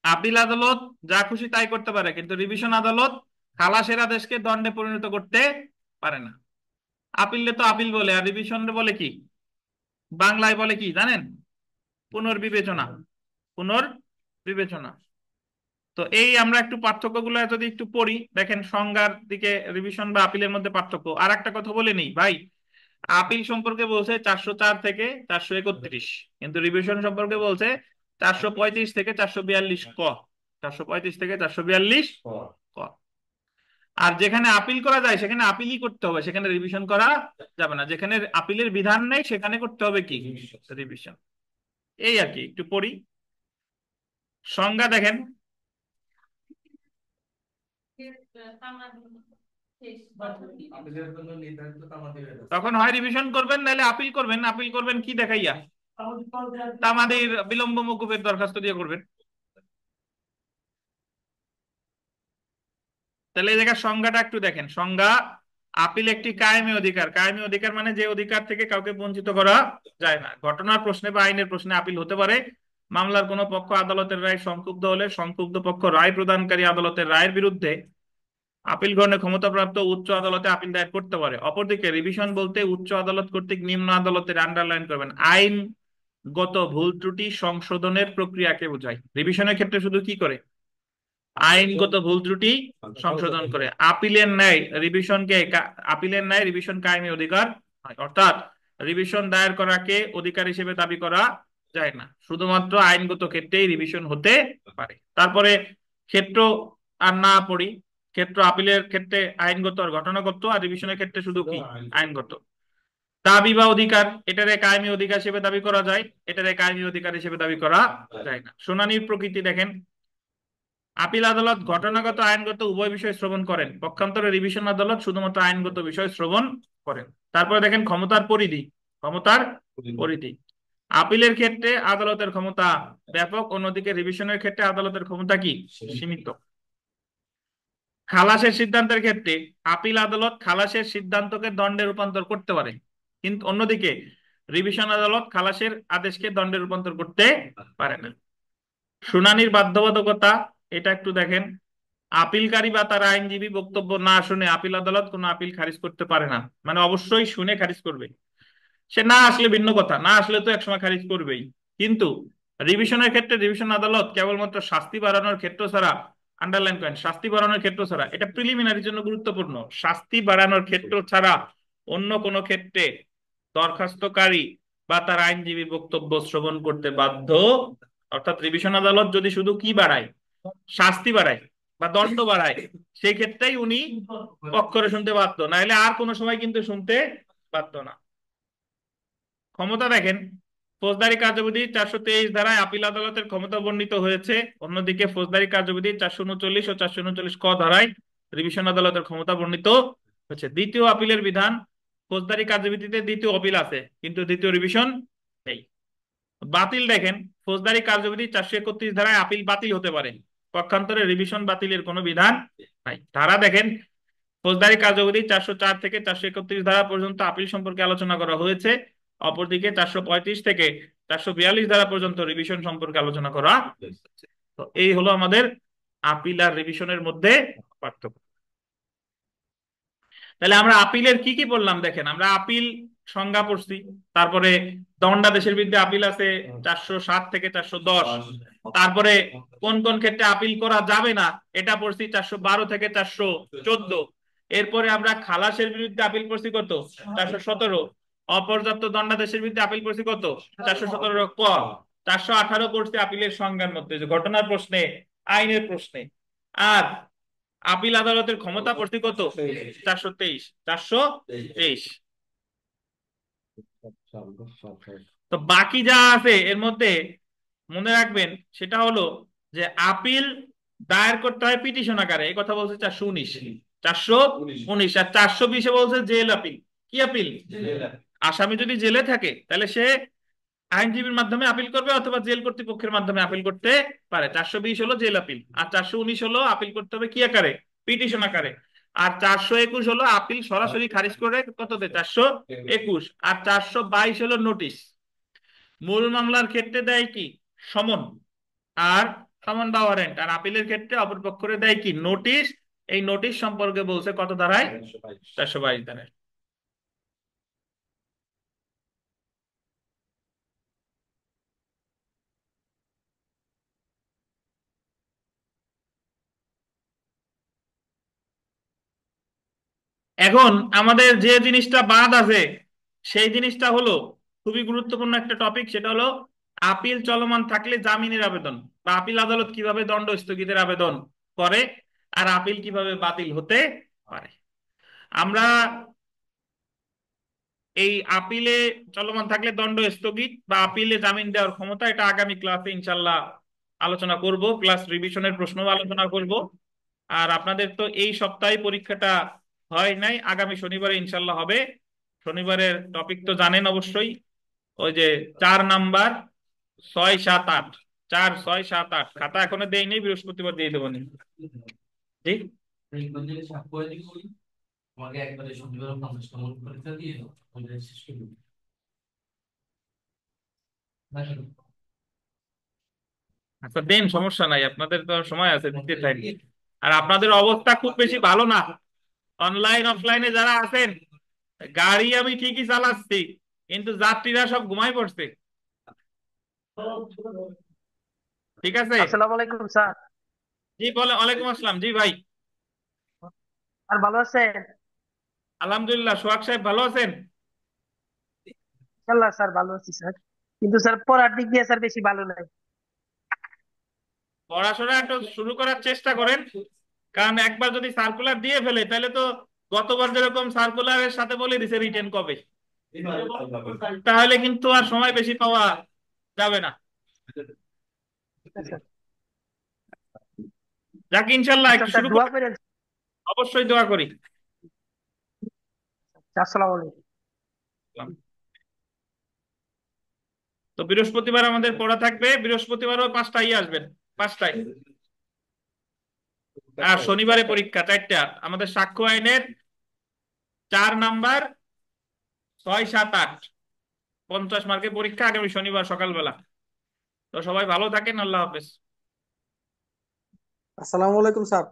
আপিল আদালত যা খুশি তাই করতে পারে, কিন্তু রিভিশন আদালত খালাসের আদেশকে দণ্ডে পরিণত করতে পারে না। আপিলে তো আপিল বলে, আর রিভিশন বলে কি, বাংলায় বলে কি জানেন? পুনর্বিবেচনা। পুনর্বিবেচনা। তো এই আমরা একটু পার্থক্যগুলো যদি একটু পড়ি, দেখেন সংজ্ঞার দিকে রিভিশন বা আপিলের মধ্যে পার্থক্য। আর একটা কথা বলে নেই ভাই, আপিল সম্পর্কে বলছে 404 থেকে 431, কিন্তু রিভিশন সম্পর্কে বলছে 435 থেকে 442 ক। 435 থেকে 442 ক। আর যেখানে আপিল করা যায় সেখানে আপিলই করতে হবে, সেখানে রিভিশন করা যাবে না। যেখানে আপিলের বিধান নেই সেখানে করতে হবে কি, রিভিশন। এই আর কি, একটু পড়ি। সংজ্ঞা দেখেন, তখন হয় রিভিশন করবেন নাহলে আপিল করবেন। আপিল করবেন কি দেখাইয়া, তামাদির বিলম্ব মকুবের দরখাস্ত দিয়ে করবেন। তাহলে এই জায়গায় সংজ্ঞাটা একটু দেখেন। সংজ্ঞা: আপিল একটি কায়েমি অধিকার। কায়েমি অধিকার মানে যে অধিকার থেকে কাউকে বঞ্চিত করা যায় না। ঘটনার প্রশ্নে বা আইনের প্রশ্নে আপিল হতে পারে। মামলার কোনো পক্ষ আদালতের রায় সংক্ষুব্ধ হলে সংক্ষুব্ধ পক্ষ রায় প্রদানকারী আদালতের রায়ের বিরুদ্ধে আপিল গ্রহণের ক্ষমতাপ্রাপ্ত উচ্চ আদালতে আপিল দায়ের করতে পারে। অপরদিকে রিভিশন বলতে উচ্চ আদালত কর্তৃক নিম্ন আদালতের আন্ডারলাইন করবেন আইনগত ভুল ত্রুটি সংশোধনের প্রক্রিয়াকে বোঝায়। রিভিশনের ক্ষেত্রে শুধু কি করে? আইনগত ভুল ত্রুটি সংশোধন করে। আপিলের ন্যায় রিভিশন কায়েমি অধিকার হয়। অর্থাৎ রিভিশন দায়ের করাকে অধিকার হিসেবে দাবি করা যায় না, শুধুমাত্র আইনগত ক্ষেত্রেই রিভিশন হতে পারে। তারপরে ক্ষেত্র আর না পড়ি। ক্ষেত্র আপিলের ক্ষেত্রে আইনগত আর ঘটনাগত, আর রিভিশনের ক্ষেত্রে শুধু কি? আইনগত। দাবি বা অধিকার, এটারে কায়েমি অধিকার হিসেবে দাবি করা যায়, এটারে কায়েমি অধিকার হিসেবে দাবি করা যায় না। শুনানির প্রকৃতি দেখেন। আপিল আদালত ঘটনাগত আইনগত উভয় বিষয় শ্রবণ করেন, পক্ষান্তরে রিভিশন আদালত শুধুমাত্র আইনগত বিষয় শ্রবণ করেন। তারপরে দেখেন ক্ষমতার পরিধি। ক্ষমতার পরিধি: আপিলের ক্ষেত্রে আদালতের ক্ষমতা ব্যাপক, অন্যদিকে রিভিশনের ক্ষেত্রে আদালতের ক্ষমতা কি? সীমিত। খালাসের সিদ্ধান্তের ক্ষেত্রে আপিল আদালত খালাসের সিদ্ধান্তকে দণ্ডে রূপান্তর করতে পারে, কিন্তু অন্যদিকে রিভিশন আদালত খালাসের আদেশকে দণ্ডে রূপান্তর করতে পারে না। শুনানির বাধ্যবাধকতা, এটা একটু দেখেন। আপিলকারী বা তার আইনজীবী বক্তব্য না শুনে আপিল আদালত কোনো আপিল খারিজ করতে পারে না, মানে অবশ্যই শুনে খারিজ করবে। সে না আসলে ভিন্ন কথা, না আসলে তো একসময় খারিজ করবেই। কিন্তু রিভিশনের ক্ষেত্রে রিভিশন আদালত কেবলমাত্র শাস্তি বাড়ানোর ক্ষেত্র ছাড়া, আন্ডারলাইন করেন, শাস্তি বাড়ানোর ক্ষেত্র ছাড়া, এটা প্রিলিমিনারির জন্য গুরুত্বপূর্ণ, শাস্তি বাড়ানোর ক্ষেত্র ছাড়া অন্য কোনো ক্ষেত্রে দরখাস্তকারী বা তার আইনজীবীর বক্তব্য শ্রবণ করতে বাধ্য। অর্থাৎ রিভিশন আদালত যদি শুধু কি বাড়ায়, শাস্তি বাড়ায় বা দণ্ড বাড়ায়, সেই ক্ষেত্রেই উনি পক্ষরে শুনতে বাধ্য, নাহলে আর কোনো সময় কিন্তু শুনতে বাধ্য না। ক্ষমতা দেখেন। ফৌজদারি কার্যবিধি 423 ধারায় আপিল আদালতের ক্ষমতা বর্ণিত হয়েছে। অন্যদিকে ফৌজদারি কার্যবিধি 439 ও 439 ক ধারায় রিভিশন আদালতের ক্ষমতা বর্ণিত হয়েছে। দ্বিতীয় আপিলের বিধান: ফৌজদারি কার্যবিধিতে দ্বিতীয় আপিল আছে, কিন্তু দ্বিতীয় রিভিশন নেই। বাতিল দেখেন। ফৌজদারি কার্যবিধি 431 ধারায় আপিল বাতিল হতে পারে, পক্ষান্তরে রিভিশন বাতিলের কোনো বিধান নাই। ধারা দেখেন। ফৌজদারি কার্যবিধি 404 থেকে 431 ধারা পর্যন্ত আপিল সম্পর্কে আলোচনা করা হয়েছে। অপরদিকে 435 থেকে 442 ধারা পর্যন্ত রিভিশন সম্পর্কে আলোচনা করা হয়েছে। তো এই হলো আমাদের আপিল আর রিভিশনের মধ্যে পার্থক্য। তাহলে আমরা আপিলের কি কি বললাম দেখেন। আমরা আপিল সংজ্ঞা পড়ছি, তারপরে দণ্ডাদেশের বিরুদ্ধে আপিল আছে 407 থেকে 410, তারপরে কোন কোন ক্ষেত্রে আপিল করা যাবে না এটা পড়ছি 412 থেকে 414। এরপরে আমরা খালাসের বিরুদ্ধে আপিল করছি কত? 417। অপর্যাপ্ত দণ্ডাদেশের বিরুদ্ধে আপিল করছি কত? 417 ক। 418 করছি আপিলের সংজ্ঞার মধ্যে, যে ঘটনার প্রশ্নে, আইনের প্রশ্নে। আর আপিল আদালতের ক্ষমতা পড়ছি কত? 423। 423। তো বাকি যা আছে এর মধ্যে মনে রাখবেন সেটা হলো যে আপিল দায়ের করতে হয় পিটিশন আকারে, এই কথা বলছে 419। 419 আর 420-এ বলছে জেল আপিল। কি আপিল? আসামি যদি জেলে থাকে তাহলে সে আইনজীবীর মাধ্যমে আপিল করবে অথবা জেল কর্তৃপক্ষের মাধ্যমে আপিল করতে পারে। 420 হলো জেল আপিল, আর 419 হলো আপিল করতে হবে কি আকারে? পিটিশন আকারে। আর 421 হলো আপিল সরাসরি খারিজ করে কততে? 421। আর 422 হলো নোটিশ। মূল মামলার ক্ষেত্রে দেয় কি? সমন আর সমন বা ওয়ারেন্ট। আর আপিলের ক্ষেত্রে অপরপক্ষরে দেয় কি? নোটিশ। এই নোটিশ সম্পর্কে বলছে কত ধারায়? 422 ধারায়। এখন আমাদের যে জিনিসটা বাদ আছে সেই জিনিসটা হলো খুবই গুরুত্বপূর্ণ একটা টপিক, সেটা হলো আপিল চলমান থাকলে জামিনের আবেদন বা আপিল আদালত কিভাবে দণ্ড স্থগিতের আবেদন করে, আর আপিল কিভাবে বাতিল হতে পারে। আমরা এই আপিলে চলমান থাকলে দণ্ড স্থগিত বা আপিলে জামিন দেওয়ার ক্ষমতা, এটা আগামী ক্লাসে ইনশাল্লাহ আলোচনা করব। ক্লাস রিভিশনের প্রশ্ন আলোচনা করব। আর আপনাদের তো এই সপ্তাহে পরীক্ষাটা হয় নাই, আগামী শনিবারে ইনশাল্লাহ হবে। শনিবারের টপিক তো জানেন অবশ্যই, ওই যে 4 নাম্বার 6 7 8, 4 6 7 8 খাতা এখনো দেয়নি, বৃহস্পতিবার দিয়ে দেবো নি। জি, আমাকে একবারে শনিবার 50টা মন পরীক্ষা দিয়ে দাও, ওটা শেষ করে দিবো। আচ্ছা দেন, সমস্যা নাই, আপনাদের তো সময় আছে, দিতে থাকি। আর আপনাদের অবস্থা খুব বেশি ভালো না, অনলাইন অফলাইনে যারা আছেন, গাড়ি আমি ঠিকই চালাচ্ছি কিন্তু যাত্রীরা সব ঘুমাই পড়ছে। ঠিক আছে। আসসালামু আলাইকুম স্যার। জি বলে, ওয়ালাইকুম আসসালাম। জি ভাই। আর ভালো আছেন? আলহামদুলিল্লাহ, সোহাগ সাহেব ভালো আছেন? ইনশাল্লাহ স্যার ভালো আছি স্যার, কিন্তু স্যার পড়ার দিক দিয়ে স্যার বেশি ভালো নাই। পড়াশোনা একটু শুরু করার চেষ্টা করেন, কারণ একবার যদি সার্কুলার দিয়ে ফেলে তাহলে তো গতবার যেরকম সার্কুলারের সাথে বলে দিছে রিটেন কবে, তাহলে কিন্তু আর সময় বেশি পাওয়া যাবে না। আচ্ছা স্যার। যাক ইনশাল্লাহ আচ্ছা একটু স্যার শুরু দোয়া করে, করেন। অবশ্যই দোয়া করি। আসসালামু আলাইকুম। তো বৃহস্পতিবার আমাদের পড়া থাকবে, বৃহস্পতিবারও 5টায় আসবেন, 5টায়। আর শনিবারে পরীক্ষা 4টা, আমাদের সাক্ষ্য আইনের 4 নাম্বার 6 7 8, 50 মার্কের পরীক্ষা আগামী শনিবার সকালবেলা। তো সবাই ভালো থাকেন, আল্লাহ হাফেজ। আসসালামু আলাইকুম স্যার।